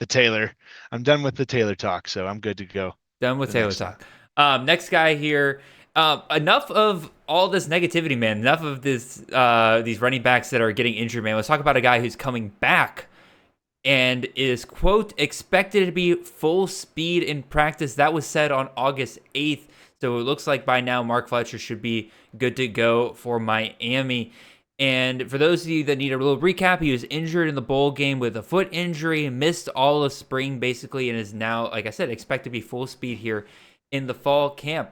Taylor. I'm done with the Taylor talk, so I'm good to go. Done with The Taylor next talk. Next guy here. Enough of all this negativity, man. Enough of this. These running backs that are getting injured, man. Let's talk about a guy who's coming back and is, quote, expected to be full speed in practice. That was said on August 8th. So it looks like by now Mark Fletcher should be good to go for Miami. And for those of you that need a little recap, he was injured in the bowl game with a foot injury, missed all of spring basically, and is now, like I said, expected to be full speed here in the fall camp.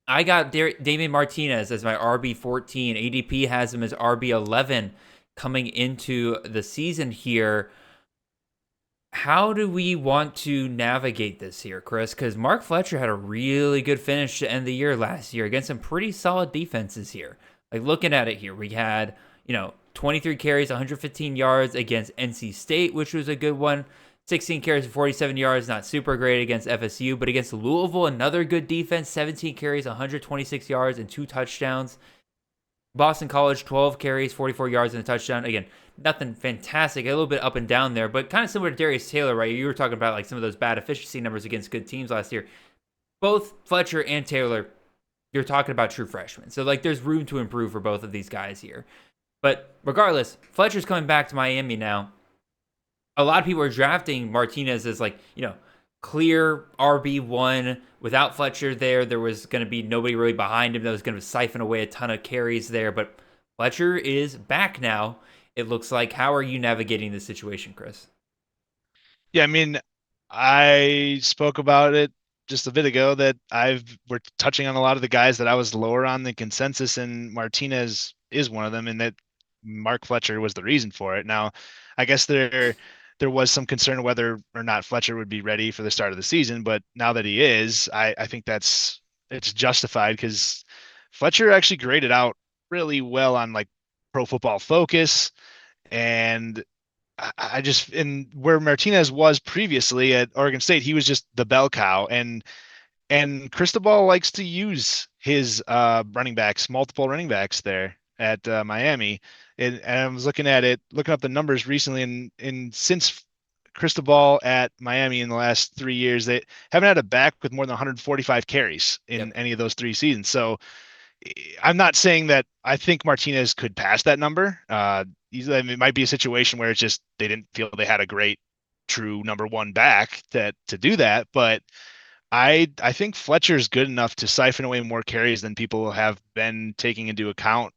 I got Damian Martinez as my RB14. ADP has him as RB11 coming into the season here. How do we want to navigate this here, Chris? Because Mark Fletcher had a really good finish to end the year last year against some pretty solid defenses here. Like looking at it here, we had, 23 carries, 115 yards against NC State, which was a good one. 16 carries, 47 yards, not super great against FSU, but against Louisville, another good defense, 17 carries, 126 yards, and 2 touchdowns. Boston College, 12 carries, 44 yards, and a touchdown. Again, nothing fantastic, a little bit up and down there, but kind of similar to Darius Taylor, right? You were talking about like some of those bad efficiency numbers against good teams last year. Both Fletcher and Taylor, you're talking about true freshmen. So like there's room to improve for both of these guys here. But regardless, Fletcher's coming back to Miami now. A lot of people are drafting Martinez as like, clear RB1. Without Fletcher there was going to be nobody really behind him that was going to siphon away a ton of carries there. But Fletcher is back now, it looks like. How are you navigating this situation, Chris? Yeah, I mean, I spoke about it just a bit ago that we're touching on a lot of the guys that I was lower on the consensus, and Martinez is one of them, and that Mark Fletcher was the reason for it. Now, I guess there was some concern whether or not Fletcher would be ready for the start of the season, but now that he is, I think it's justified, because Fletcher actually graded out really well on like Pro Football Focus, And I just, and where Martinez was previously at Oregon State, he was just the bell cow. And Cristobal likes to use his running backs, multiple running backs there at Miami. And I was looking at it, looking up the numbers recently, and since Cristobal at Miami in the last 3 years, they haven't had a back with more than 145 carries in Yep. any of those 3 seasons. So I'm not saying that I think Martinez could pass that number. It might be a situation where it's just they didn't feel they had a great true number one back to do that, but I think Fletcher's good enough to siphon away more carries than people have been taking into account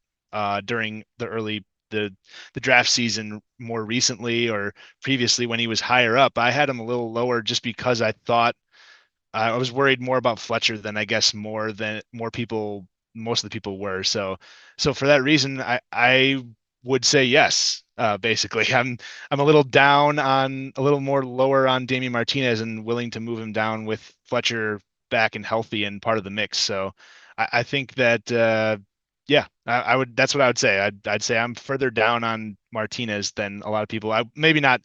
during the draft season more recently or previously when he was higher up. I had him a little lower just because I was worried more about Fletcher than I guess most of the people were. So for that reason, I would say yes. Basically, I'm a little more lower on Damian Martinez and willing to move him down with Fletcher back and healthy and part of the mix. So I think that yeah, I would. That's what I would say. I'd say I'm further down on Martinez than a lot of people. I maybe not.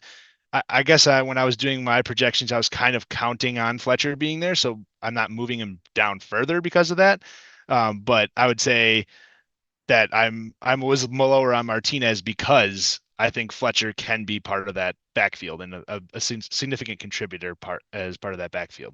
I guess when I was doing my projections, I was kind of counting on Fletcher being there, so I'm not moving him down further because of that. But I would say that I'm was lower on Martinez because I think Fletcher can be part of that backfield and a significant contributor part of that backfield.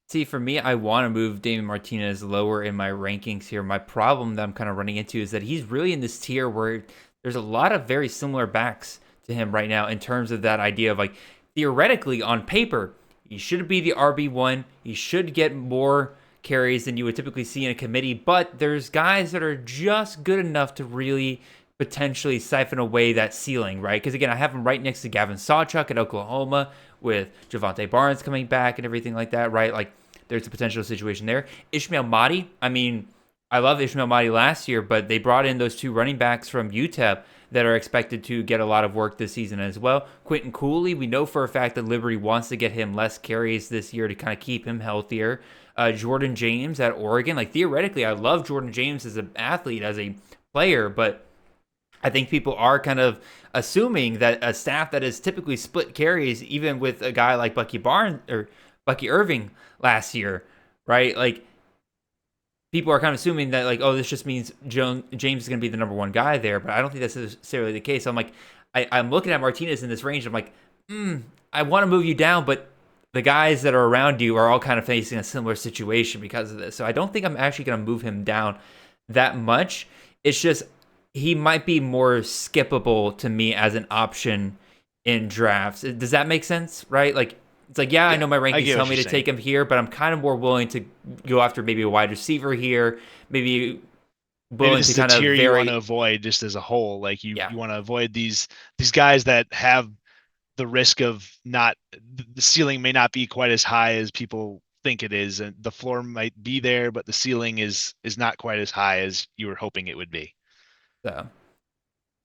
See, for me, I want to move Damon Martinez lower in my rankings here. My problem that I'm kind of running into is that he's really in this tier where there's a lot of very similar backs to him right now in terms of that idea of like theoretically on paper, he should be the RB1. He should get more carries than you would typically see in a committee, but there's guys that are just good enough to really potentially siphon away that ceiling, right? Because again, I have him right next to Gavin Sawchuk at Oklahoma with Javante Barnes coming back and everything like that, right? Like there's a potential situation there. Ishmael Mahdi, I mean, I love Ishmael Mahdi last year, but they brought in those two running backs from UTEP that are expected to get a lot of work this season as well. Quentin Cooley, we know for a fact that Liberty wants to get him less carries this year to kind of keep him healthier. Jordan James at Oregon, like theoretically, I love Jordan James as an athlete, as a player, but I think people are kind of assuming that a staff that has typically split carries, even with a guy like Bucky Barnes or Bucky Irving last year, right? Like people are kind of assuming that like, oh, this just means James is going to be the number one guy there, but I don't think that's necessarily the case. So I'm like, I'm looking at Martinez in this range. I'm like, I want to move you down, but the guys that are around you are all kind of facing a similar situation because of this. So I don't think I'm actually going to move him down that much. It's just he might be more skippable to me as an option in drafts. Does that make sense? Right? Like it's like, yeah, I know my rankings tell me to take him here, but I'm kind of more willing to go after maybe a wide receiver here, maybe willing to kind of vary. You want to avoid just as a whole, like you want to avoid these guys that have the risk of not the ceiling may not be quite as high as people think it is, and the floor might be there, but the ceiling is not quite as high as you were hoping it would be. So,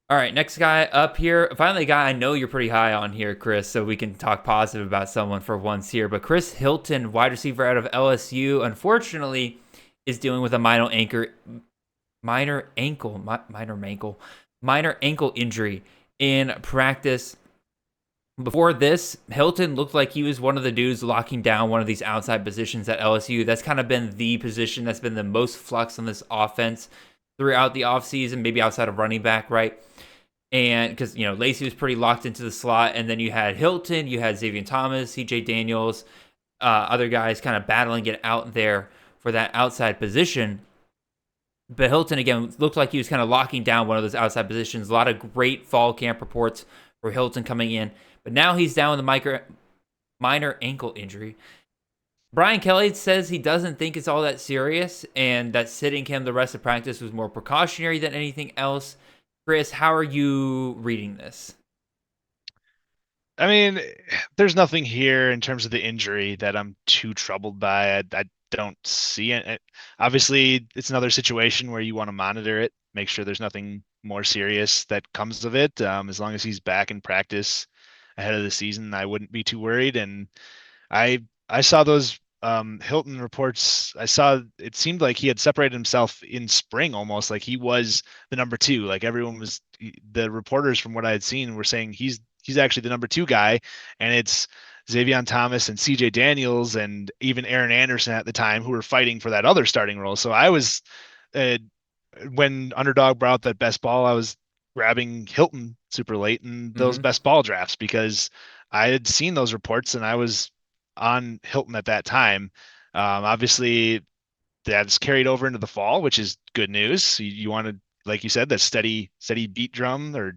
all right, next guy up here. Finally, a guy I know you're pretty high on here, Chris, so we can talk positive about someone for once here. But Chris Hilton, wide receiver out of LSU, unfortunately, is dealing with a minor ankle injury in practice. Before this, Hilton looked like he was one of the dudes locking down one of these outside positions at LSU. That's kind of been the position that's been the most flux on this offense throughout the offseason, maybe outside of running back, right? And because, Lacey was pretty locked into the slot, and then you had Hilton, you had Xavier Thomas, CJ Daniels, other guys kind of battling it out there for that outside position. But Hilton, again, looked like he was kind of locking down one of those outside positions. A lot of great fall camp reports for Hilton coming in. But now he's down with a minor ankle injury. Brian Kelly says he doesn't think it's all that serious and that sitting him the rest of practice was more precautionary than anything else. Chris, how are you reading this? I mean, there's nothing here in terms of the injury that I'm too troubled by. I don't see it. Obviously, it's another situation where you want to monitor it, make sure there's nothing more serious that comes of it. As long as he's back in practice ahead of the season, I wouldn't be too worried. And I saw those Hilton reports, I saw it seemed like he had separated himself in spring almost, like he was the number two. Like everyone was, the reporters from what I had seen were saying he's actually the number two guy, and it's Xavier Thomas and CJ Daniels and even Aaron Anderson at the time who were fighting for that other starting role. So I was, uh, when Underdog brought out that best ball, I was grabbing Hilton super late in those Hmm. best ball drafts because I had seen those reports and I was on Hilton at that time. Obviously, that's carried over into the fall, which is good news. You wanted, like you said, that steady beat drum or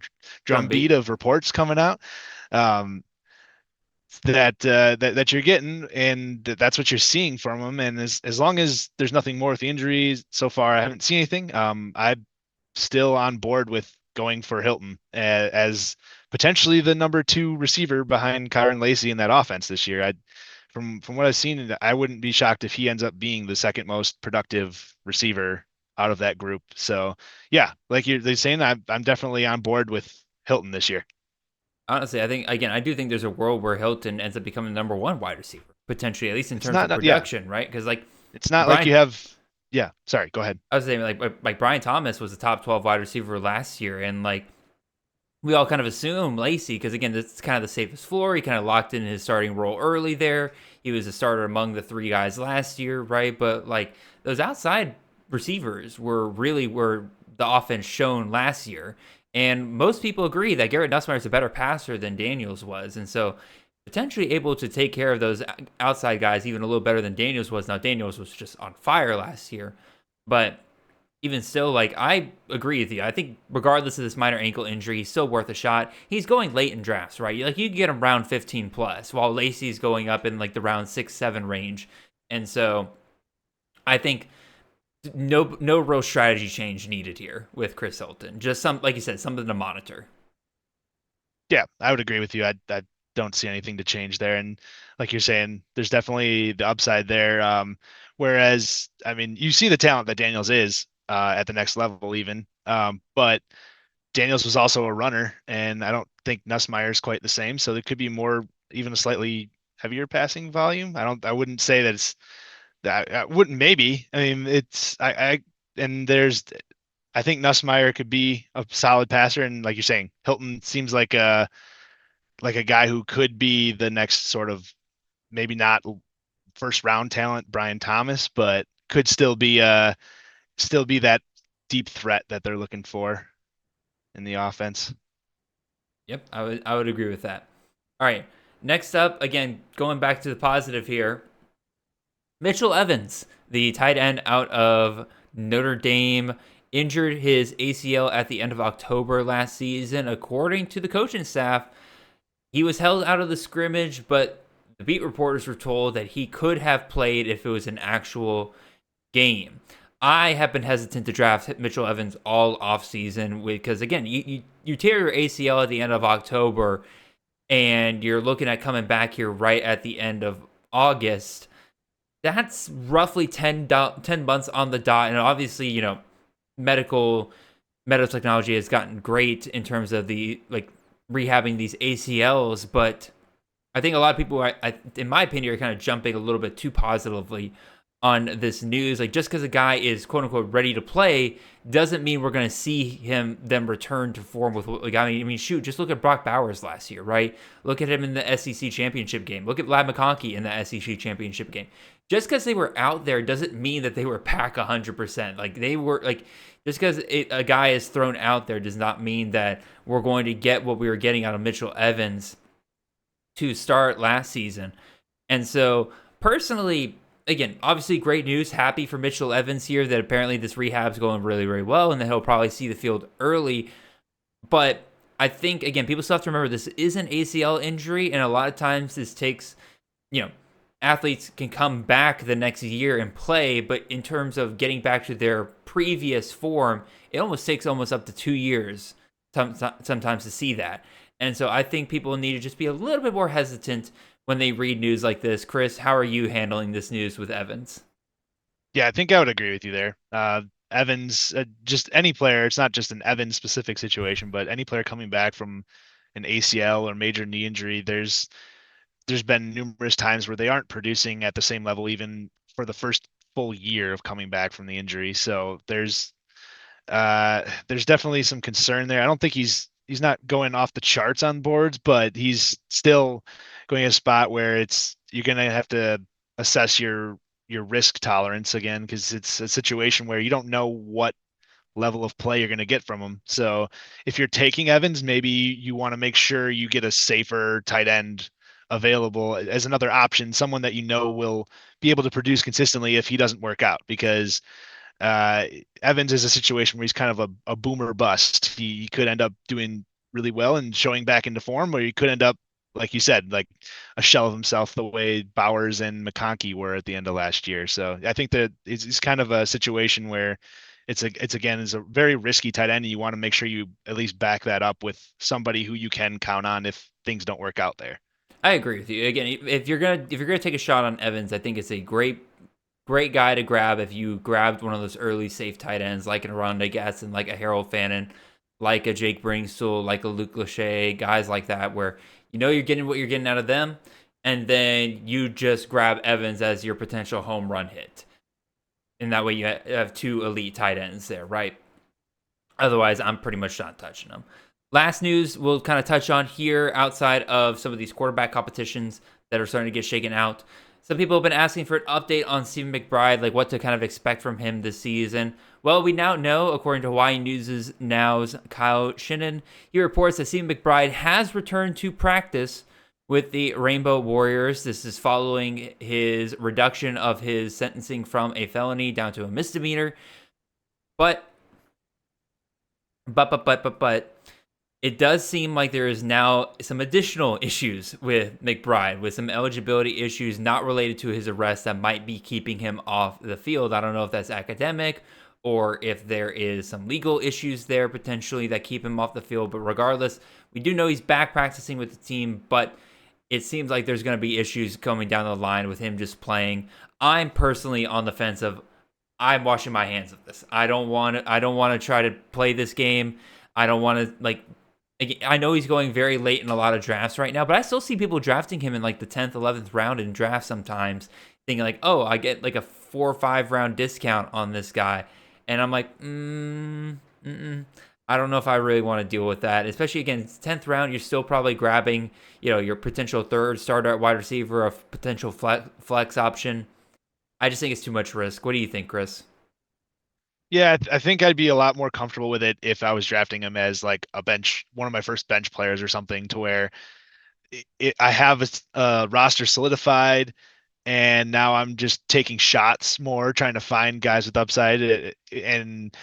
drum beat Drumbeat. of reports coming out. Um, that you're getting, and that's what you're seeing from him. And as long as there's nothing more with the injuries so far, I haven't seen anything. I'm still on board with going for Hilton as potentially the number two receiver behind Kyron Lacy in that offense this year. From what I've seen, I wouldn't be shocked if he ends up being the second most productive receiver out of that group. So yeah, like they're saying, I'm definitely on board with Hilton this year. Honestly, I think again, I do think there's a world where Hilton ends up becoming the number one wide receiver potentially, at least in It's terms of yeah, production, right? Because like it's not like Brian, you have, yeah, sorry, go ahead. I was saying like Brian Thomas was a top 12 wide receiver last year, and like we all kind of assume Lacey because again, that's kind of the safest floor. He kind of locked in his starting role early there. He was a starter among the three guys last year, right? But like those outside receivers were really where the offense shone last year. And most people agree that Garrett Nussmeier is a better passer than Daniels was. And so potentially able to take care of those outside guys even a little better than Daniels was. Now, Daniels was just on fire last year. But even still, like I agree with you. I think regardless of this minor ankle injury, he's still worth a shot. He's going late in drafts, right? Like you can get him round 15 plus, while Lacey's going up in like the round 6, 7 range. And so I think no real strategy change needed here with Chris Hilton. Just some, like you said, something to monitor. Yeah, I would agree with you. I don't see anything to change there. And like you're saying, there's definitely the upside there. Whereas, I mean, you see the talent that Daniels is at the next level, even. But Daniels was also a runner, and I don't think Nussmeier is quite the same. So there could be more, even a slightly heavier passing volume. I wouldn't say that it's that. I wouldn't maybe. I mean, and I think Nussmeier could be a solid passer, and like you're saying, Hilton seems like a guy who could be the next sort of maybe not first round talent, Brian Thomas, but could still be that deep threat that they're looking for in the offense. Yep, I would agree with that. All right, next up, again going back to the positive here, Mitchell Evans, the tight end out of Notre Dame, injured his ACL at the end of October last season. According to the coaching staff, he was held out of the scrimmage, but the beat reporters were told that he could have played if it was an actual game. I have been hesitant to draft Mitchell Evans all offseason because, again, you tear your ACL at the end of October and you're looking at coming back here right at the end of August. That's roughly 10 months on the dot. And obviously, medical technology has gotten great in terms of the like rehabbing these ACLs, but I think a lot of people, in my opinion, are kind of jumping a little bit too positively on this news. Like just because a guy is quote unquote ready to play doesn't mean we're going to see him then return to form with. Like I mean, shoot, just look at Brock Bowers last year, right? Look at him in the SEC championship game. Look at Lad McConkey in the SEC championship game. Just because they were out there doesn't mean that they were back 100%. Like they were like. Just because a guy is thrown out there does not mean that we're going to get what we were getting out of Mitchell Evans to start last season. And so, personally, again, obviously great news. Happy for Mitchell Evans here that apparently this rehab's going really, really well and that he'll probably see the field early. But I think, again, people still have to remember this is an ACL injury, and a lot of times this takes, athletes can come back the next year and play, but in terms of getting back to their previous form, it almost takes almost up to 2 years sometimes to see that. And so I think people need to just be a little bit more hesitant when they read news like this. Chris, how are you handling this news with Evans? Yeah, I think I would agree with you there. Evans, just any player, it's not just an Evans specific situation, but any player coming back from an ACL or major knee injury, there's been numerous times where they aren't producing at the same level, even for the first full year of coming back from the injury. So there's definitely some concern there. I don't think he's not going off the charts on boards, but he's still going a spot where you're going to have to assess your risk tolerance again, because it's a situation where you don't know what level of play you're going to get from him. So if you're taking Evans, maybe you want to make sure you get a safer tight end available as another option, someone that will be able to produce consistently if he doesn't work out, because uh, Evans is a situation where he's kind of a boomer bust. He could end up doing really well and showing back into form, or he could end up, like you said, like a shell of himself, the way Bowers and McConkey were at the end of last year. So I think that it's kind of a situation where it's a very risky tight end, and you want to make sure you at least back that up with somebody who you can count on if things don't work out there. I agree with you. Again, if you're gonna take a shot on Evans, I think it's a great guy to grab if you grabbed one of those early safe tight ends like an Aronde Gatson, like a Harold Fannin, like a Jake Bringstool, like a Luke Lachey, guys like that, where you're getting what you're getting out of them, and then you just grab Evans as your potential home run hit. And that way you have two elite tight ends there, right? Otherwise, I'm pretty much not touching them. Last news we'll kind of touch on here outside of some of these quarterback competitions that are starting to get shaken out. Some people have been asking for an update on Stephen McBride, like what to kind of expect from him this season. Well, we now know, according to Hawaii News' Now's Kyle Shinnon, he reports that Stephen McBride has returned to practice with the Rainbow Warriors. This is following his reduction of his sentencing from a felony down to a misdemeanor. But it does seem like there is now some additional issues with McBride, with some eligibility issues not related to his arrest that might be keeping him off the field. I don't know if that's academic or if there is some legal issues there potentially that keep him off the field. But regardless, we do know he's back practicing with the team, but it seems like there's going to be issues coming down the line with him just playing. I'm personally on the fence of I'm washing my hands of this. I don't want to try to play this game. I don't want to I know he's going very late in a lot of drafts right now, but I still see people drafting him in like the 10th, 11th round in drafts sometimes, thinking like, oh, I get like a 4 or 5 round discount on this guy. And I'm like, I don't know if I really want to deal with that. Especially, again, it's 10th round. You're still probably grabbing, your potential third starter at wide receiver, a potential flex option. I just think it's too much risk. What do you think, Chris? Yeah, I think I'd be a lot more comfortable with it if I was drafting him as like one of my first bench players or something, to where I have a roster solidified, and now I'm just taking shots more, trying to find guys with upside. And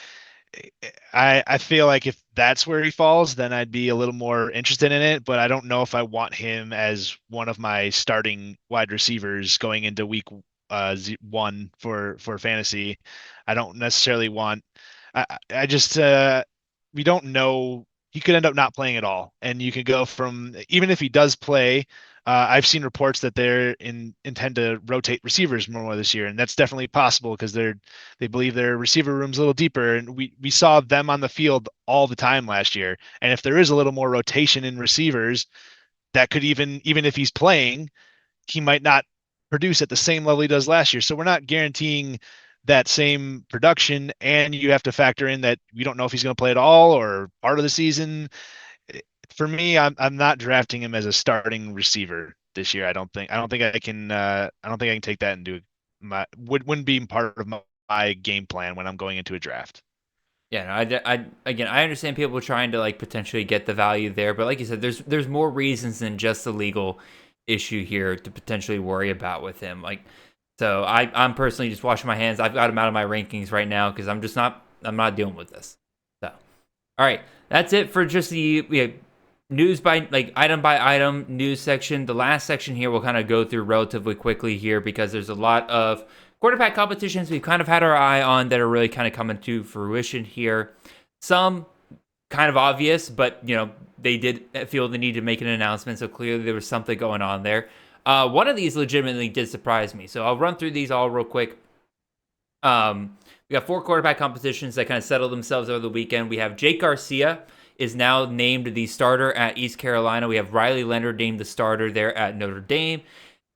I feel like if that's where he falls, then I'd be a little more interested in it. But I don't know if I want him as one of my starting wide receivers going into week 1 for fantasy. I don't necessarily want. I just we don't know. He could end up not playing at all, and you could go from, even if he does play. I've seen reports that intend to rotate receivers more this year, and that's definitely possible because they believe their receiver room's a little deeper, and we saw them on the field all the time last year. And if there is a little more rotation in receivers, that could even if he's playing, he might not produce at the same level he does last year. So we're not guaranteeing that same production, and you have to factor in that we don't know if he's going to play at all or part of the season. For me, I'm not drafting him as a starting receiver this year. I don't think I can. I don't think I can take that into wouldn't be part of my game plan when I'm going into a draft. Yeah, no, I understand people trying to potentially get the value there, but like you said, there's more reasons than just the legal issue here to potentially worry about with him. So I'm personally just washing my hands. I've got him out of my rankings right now because I'm not dealing with this. So, all right, that's it for just the news by item by item news section. The last section here we'll kind of go through relatively quickly here because there's a lot of quarterback competitions we've kind of had our eye on that are really kind of coming to fruition here. Some kind of obvious, but they did feel the need to make an announcement, so clearly there was something going on there. One of these legitimately did surprise me, so I'll run through these all real quick. We got 4 quarterback competitions that kind of settled themselves over the weekend. We have Jake Garcia is now named the starter at East Carolina. We have Riley Leonard named the starter there at Notre Dame.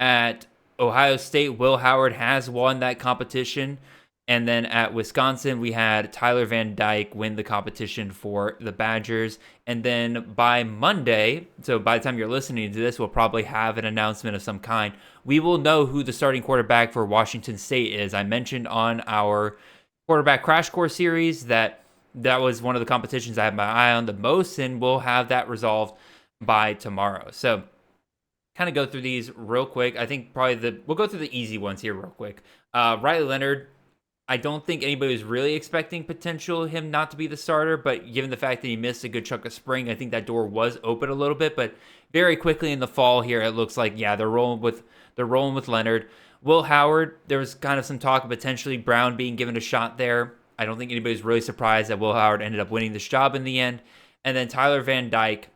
At Ohio State, Will Howard has won that competition. And then at Wisconsin, we had Tyler Van Dyke win the competition for the Badgers. And then by Monday, so by the time you're listening to this, we'll probably have an announcement of some kind. We will know who the starting quarterback for Washington State is. I mentioned on our quarterback crash course series that was one of the competitions I have my eye on the most, and we'll have that resolved by tomorrow. So kind of go through these real quick. I think probably we'll go through the easy ones here real quick. Riley Leonard, I don't think anybody was really expecting potential him not to be the starter, but given the fact that he missed a good chunk of spring, I think that door was open a little bit. But very quickly in the fall here, it looks like they're rolling with Leonard. Will Howard, there was kind of some talk of potentially Brown being given a shot there. I don't think anybody's really surprised that Will Howard ended up winning this job in the end. And then Tyler Van Dyke,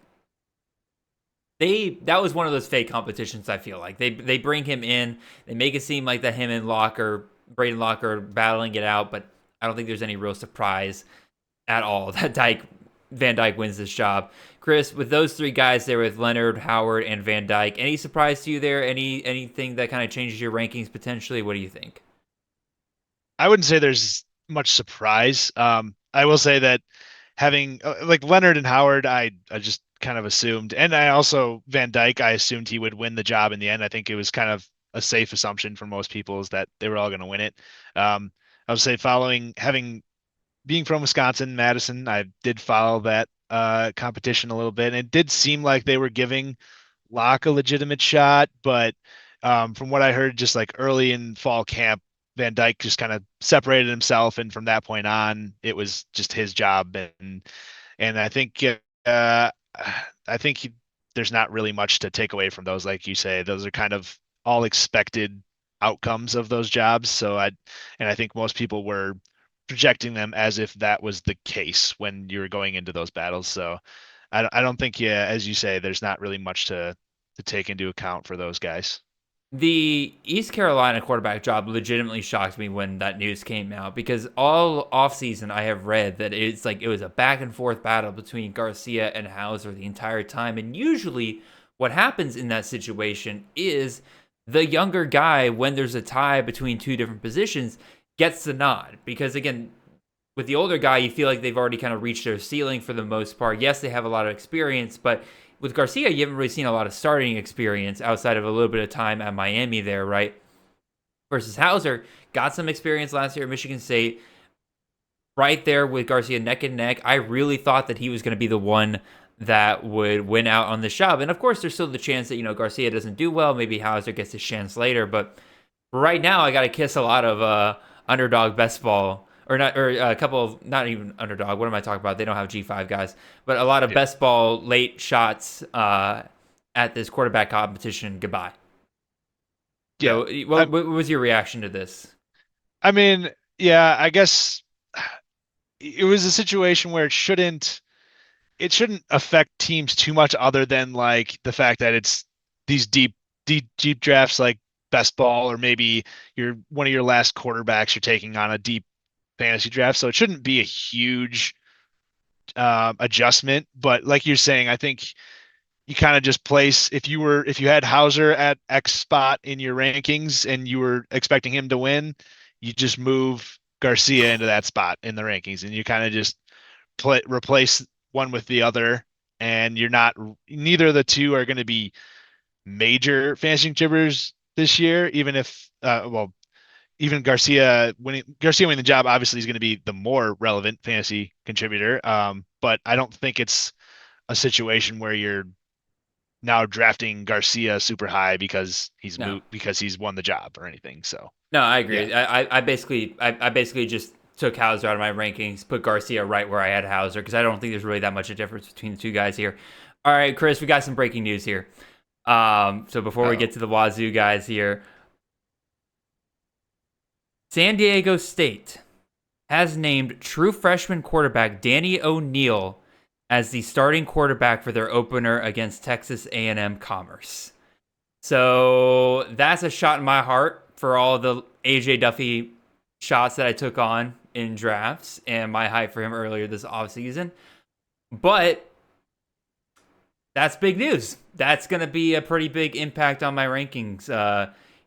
that was one of those fake competitions. I feel like they bring him in, they make it seem like that him and Braden Locke are battling it out, but I don't think there's any real surprise at all that Van Dyke wins this job. Chris, with those three guys there with Leonard, Howard, and Van Dyke, any surprise to you there? Anything that kind of changes your rankings potentially? What do you think? I wouldn't say there's much surprise. I will say that having like Leonard and Howard, I just kind of assumed, and I also Van Dyke, I assumed he would win the job in the end. I think it was kind of a safe assumption for most people is that they were all going to win it. I would say being from Wisconsin, Madison, I did follow that competition a little bit, and it did seem like they were giving Locke a legitimate shot, but from what I heard, just like early in fall camp, Van Dyke just kind of separated himself, and from that point on, it was just his job, and I think there's not really much to take away from those, like you say. Those are kind of all expected outcomes of those jobs. So I think most people were projecting them as if that was the case when you were going into those battles. So I don't think, as you say, there's not really much to take into account for those guys. The East Carolina quarterback job legitimately shocked me when that news came out, because all offseason I have read that it's like it was a back and forth battle between Garcia and Hauser the entire time. And usually what happens in that situation is the younger guy, when there's a tie between two different positions, gets the nod. Because again, with the older guy, you feel like they've already kind of reached their ceiling for the most part. Yes, they have a lot of experience, but with Garcia, you haven't really seen a lot of starting experience outside of a little bit of time at Miami there, right? Versus Hauser, got some experience last year at Michigan State. Right there with Garcia neck and neck. I really thought that he was going to be the one that would win out on the job. And of course, there's still the chance that, Garcia doesn't do well. Maybe Hauser gets his chance later. But right now, I got to kiss a lot of underdog best ball. Or a couple of, not even underdog. What am I talking about? They don't have G5 guys. But a lot of best ball late shots at this quarterback competition. Goodbye. Yeah. So, what was your reaction to this? I mean, yeah, I guess it was a situation where it shouldn't affect teams too much, other than like the fact that it's these deep drafts like best ball, or maybe one of your last quarterbacks you're taking on a deep fantasy draft. So it shouldn't be a huge adjustment. But like you're saying, I think you kind of just place, if you had Hauser at X spot in your rankings and you were expecting him to win, you just move Garcia into that spot in the rankings, and you kind of just replace one with the other, and neither of the two are going to be major fantasy contributors this year, even if even Garcia winning the job obviously is going to be the more relevant fantasy contributor. But I don't think it's a situation where you're now drafting Garcia super high because he's won the job or anything. So no, I agree. Yeah. I basically just took Hauser out of my rankings, put Garcia right where I had Hauser, because I don't think there's really that much of a difference between the two guys here. All right, Chris, we got some breaking news here. So before we get to the Wazoo guys here, San Diego State has named true freshman quarterback Danny O'Neal as the starting quarterback for their opener against Texas A&M Commerce. So that's a shot in my heart for all the AJ Duffy shots that I took on in drafts and my hype for him earlier this offseason. But that's big news. That's going to be a pretty big impact on my rankings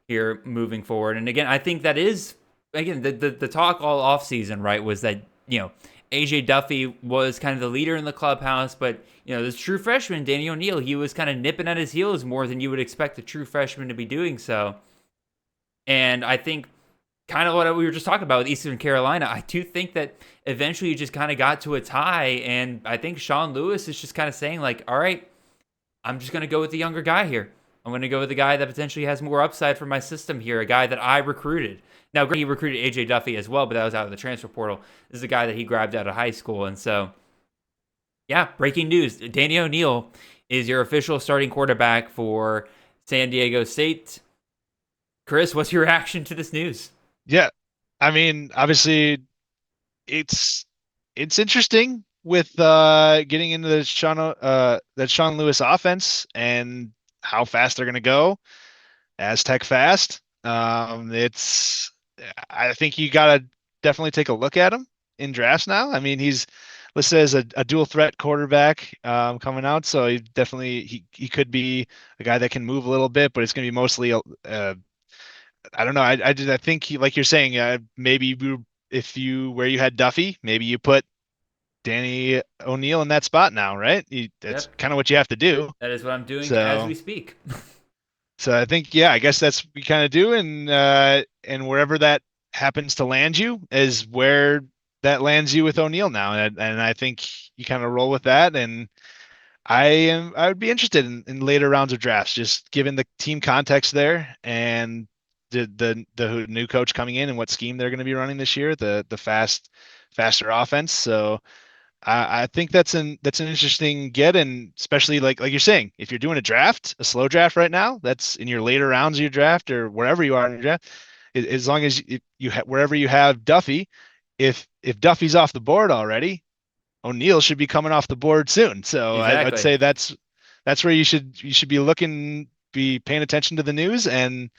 here moving forward. And again, I think that is, again, the talk all offseason, right, was that, AJ Duffy was kind of the leader in the clubhouse, but, this true freshman, Danny O'Neal, he was kind of nipping at his heels more than you would expect a true freshman to be doing so. And I think kind of what we were just talking about with Eastern Carolina, I do think that eventually you just kind of got to a tie. And I think Sean Lewis is just kind of saying, like, all right, I'm just going to go with the younger guy here. I'm going to go with the guy that potentially has more upside for my system here, a guy that I recruited. Now, he recruited AJ Duffy as well, but that was out of the transfer portal. This is a guy that he grabbed out of high school. And so, yeah, breaking news. Danny O'Neal is your official starting quarterback for San Diego State. Chris, what's your reaction to this news? Yeah, I mean, obviously, it's interesting with getting into the Sean Lewis offense and how fast they're going to go. Aztec fast. I think you got to definitely take a look at him in drafts now. I mean, he's listed as a dual threat quarterback coming out, so he could be a guy that can move a little bit, but it's going to be mostly I don't know. I think like you're saying, maybe where you had Duffy, maybe you put Danny O'Neal in that spot now, right? That's Yep. kind of what you have to do. That is what I'm doing as So, we speak. so I think, yeah, I guess that's what we kind of do, and wherever that happens to land you is where that lands you with O'Neal now, and I think you kind of roll with that, and I would be interested in later rounds of drafts, just given the team context there and the new coach coming in and what scheme they're going to be running this year, the faster offense. So I think that's an interesting get, and especially like you're saying, if you're doing a slow draft right now, that's in your later rounds of your draft or wherever you are in your draft, as long as wherever you have Duffy, if Duffy's off the board already, O'Neal should be coming off the board soon. So I'd Exactly. say that's where you should be paying attention to the news, and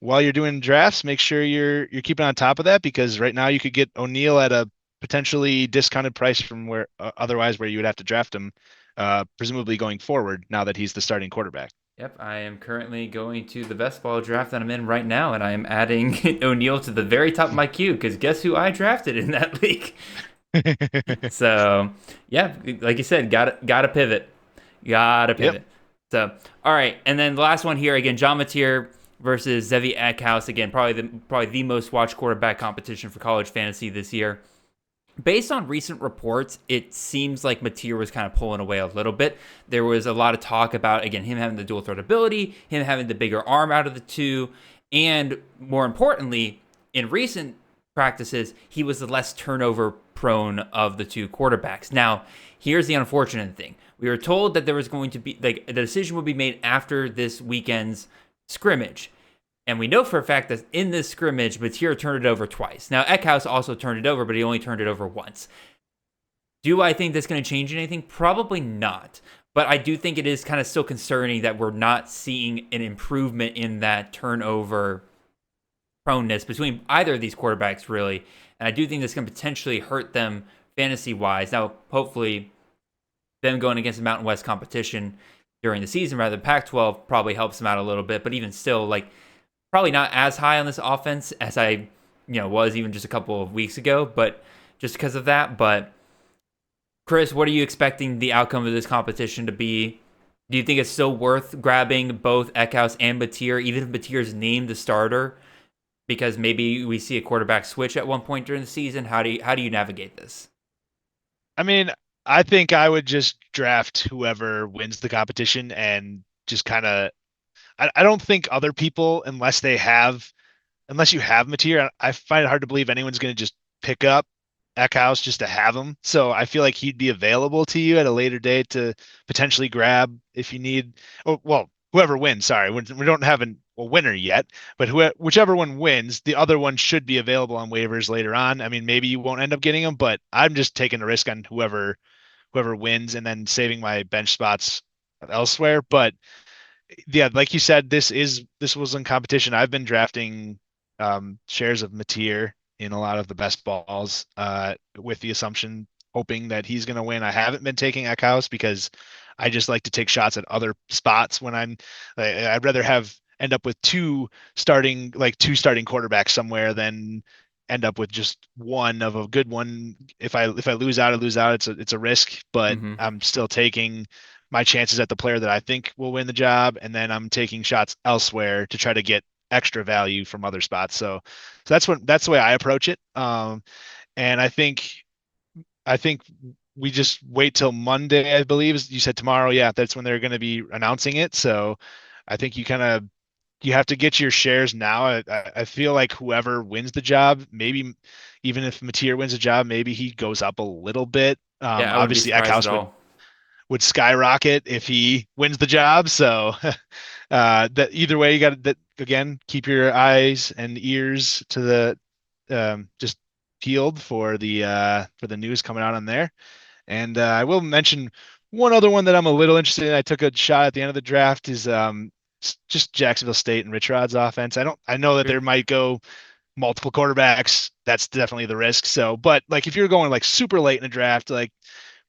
while you're doing drafts, make sure you're keeping on top of that, because right now you could get O'Neal at a potentially discounted price from where otherwise where you would have to draft him, presumably going forward now that he's the starting quarterback. Yep, I am currently going to the best ball draft that I'm in right now, and I am adding O'Neal to the very top of my queue because guess who I drafted in that league? So, yeah, like you said, gotta pivot, gotta Yep. pivot. So, all right, and then the last one here again, John Mateer versus Zevi Eckhouse. Again, probably the most watched quarterback competition for college fantasy this year. Based on recent reports, it seems like Mateer was kind of pulling away a little bit. There was a lot of talk about, again, him having the dual threat ability, him having the bigger arm out of the two, and more importantly, in recent practices, he was the less turnover prone of the two quarterbacks. Now, here's the unfortunate thing. We were told that there was going to be, like, the decision would be made after this weekend's scrimmage. And we know for a fact that in this scrimmage, Mateer turned it over twice. Now, Eckhouse also turned it over, but he only turned it over once. Do I think that's going to change anything? Probably not. But I do think it is kind of still concerning that we're not seeing an improvement in that turnover proneness between either of these quarterbacks, really. And I do think this can potentially hurt them fantasy-wise. Now, hopefully, them going against the Mountain West competition during the season rather than Pac-12 probably helps them out a little bit. But even still, like, probably not as high on this offense as I, was even just a couple of weeks ago, but just because of that. But Chris, what are you expecting the outcome of this competition to be? Do you think it's still worth grabbing both Eckhouse and Mateer, even if Mateer's named the starter? Because maybe we see a quarterback switch at one point during the season. How do you navigate this? I mean, I think I would just draft whoever wins the competition and just kind of. I don't think other people, unless you have Mateer, I find it hard to believe anyone's going to just pick up Eckhouse just to have him. So I feel like he'd be available to you at a later date to potentially grab if you need. Oh, well, whoever wins. Sorry, we don't have a winner yet, but whichever one wins, the other one should be available on waivers later on. I mean, maybe you won't end up getting them, but I'm just taking a risk on whoever wins and then saving my bench spots elsewhere. But yeah, like you said, this was in competition. I've been drafting shares of Mateer in a lot of the best balls with the assumption, hoping that he's going to win. I haven't been taking Eckhouse because I just like to take shots at other spots when I'd rather end up with two starting quarterbacks somewhere than end up with just one of a good one. If I lose out, I lose out. It's a risk, but Mm-hmm. I'm still taking my chances at the player that I think will win the job, and then I'm taking shots elsewhere to try to get extra value from other spots. So that's the way I approach it. And I think we just wait till Monday, I believe. As you said, tomorrow. Yeah, that's when they're going to be announcing it. So I think you have to get your shares now. I feel like whoever wins the job, maybe even if Mateer wins the job, maybe he goes up a little bit. Yeah, I wouldn't be Obviously, surprised at Eckhouse all. would skyrocket if he wins the job. So that either way, you got that again. Keep your eyes and ears to the just peeled for the news coming out on there. And I will mention one other one that I'm a little interested in. I took a shot at the end of the draft is just Jacksonville State and Rich Rod's offense. I know that Sure. there might go multiple quarterbacks. That's definitely the risk. So, but like if you're going like super late in a draft, like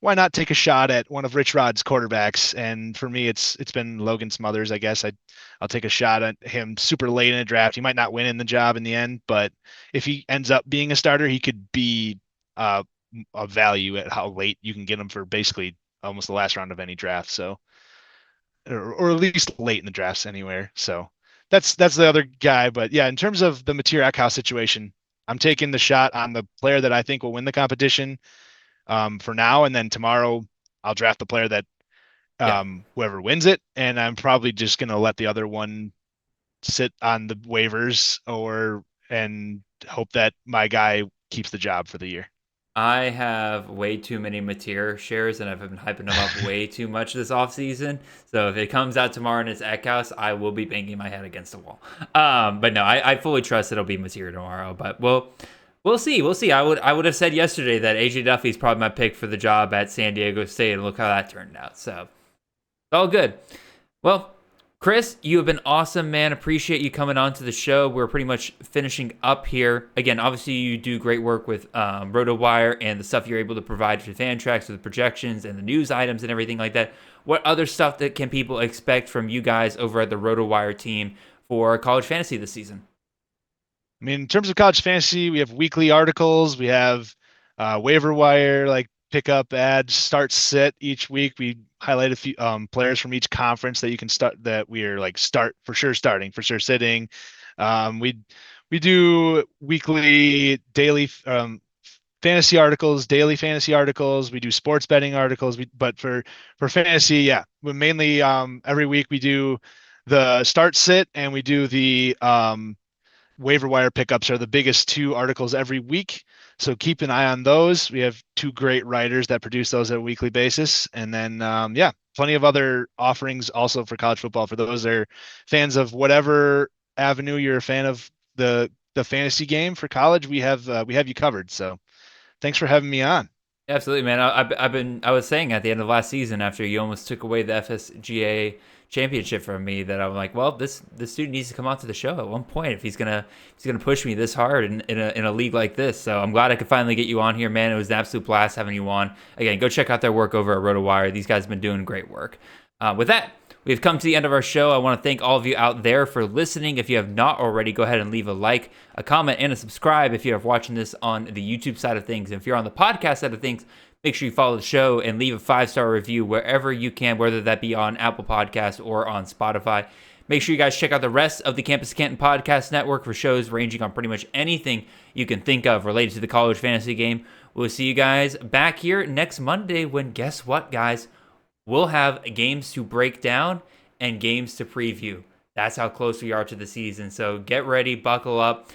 why not take a shot at one of Rich Rod's quarterbacks? And for me, it's been Logan Smothers. I guess I'll take a shot at him super late in a draft. He might not win in the job in the end, but if he ends up being a starter, he could be uh, a value at how late you can get him for basically almost the last round of any draft. So, or at least late in the drafts anywhere. So that's the other guy. But yeah, in terms of the Mateer Eckhouse situation, I'm taking the shot on the player that I think will win the competition for now, and then tomorrow I'll draft the player that Yeah. whoever wins it, and I'm probably just gonna let the other one sit on the waivers and hope that my guy keeps the job for the year. I have way too many Mateer shares, and I've been hyping them up way too much this offseason. So if it comes out tomorrow and it's Eckhouse, I will be banging my head against the wall. But no, I fully trust it'll be Mateer tomorrow. But we'll see. We'll see. I would have said yesterday that AJ Duffy's probably my pick for the job at San Diego State, and look how that turned out. So all good. Well, Chris, you have been awesome, man. Appreciate you coming on to the show. We're pretty much finishing up here. Again, obviously, you do great work with Rotowire and the stuff you're able to provide for fan tracks with the projections and the news items and everything like that. What other stuff that can people expect from you guys over at the Rotowire team for college fantasy this season? I mean, in terms of college fantasy, we have weekly articles. We have waiver wire, like pickup ads, start sit each week. We highlight a few players from each conference that you can start that we are like start for sure starting, for sure sitting. We do weekly, daily fantasy articles, daily fantasy articles. We do sports betting articles. But for fantasy, yeah, we mainly every week we do the start sit and we do the waiver wire pickups are the biggest two articles every week. So keep an eye on those. We have two great writers that produce those at a weekly basis. And then, yeah, plenty of other offerings also for college football. For those that are fans of whatever avenue you're a fan of the fantasy game for college, we have you covered. So thanks for having me on. Absolutely, man. I was saying at the end of last season after you almost took away the FSGA championship from me that I'm like, well, this dude needs to come out to the show at one point if he's gonna push me this hard in a league like this. So I'm glad I could finally get you on here, man. It was an absolute blast having you on. Again, go check out their work over at Rotowire. These guys have been doing great work. With that, we've come to the end of our show. I want to thank all of you out there for listening. If you have not already, go ahead and leave a like, a comment, and a subscribe if you're watching this on the YouTube side of things. And if you're on the podcast side of things, make sure you follow the show and leave a 5-star review wherever you can, whether that be on Apple Podcasts or on Spotify. Make sure you guys check out the rest of the Campus Canton Podcast Network for shows ranging on pretty much anything you can think of related to the college fantasy game. We'll see you guys back here next Monday when, guess what, guys? We'll have games to break down and games to preview. That's how close we are to the season. So get ready, buckle up.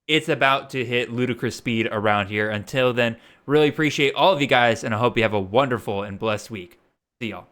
It's about to hit ludicrous speed around here. Until then, really appreciate all of you guys, and I hope you have a wonderful and blessed week. See y'all.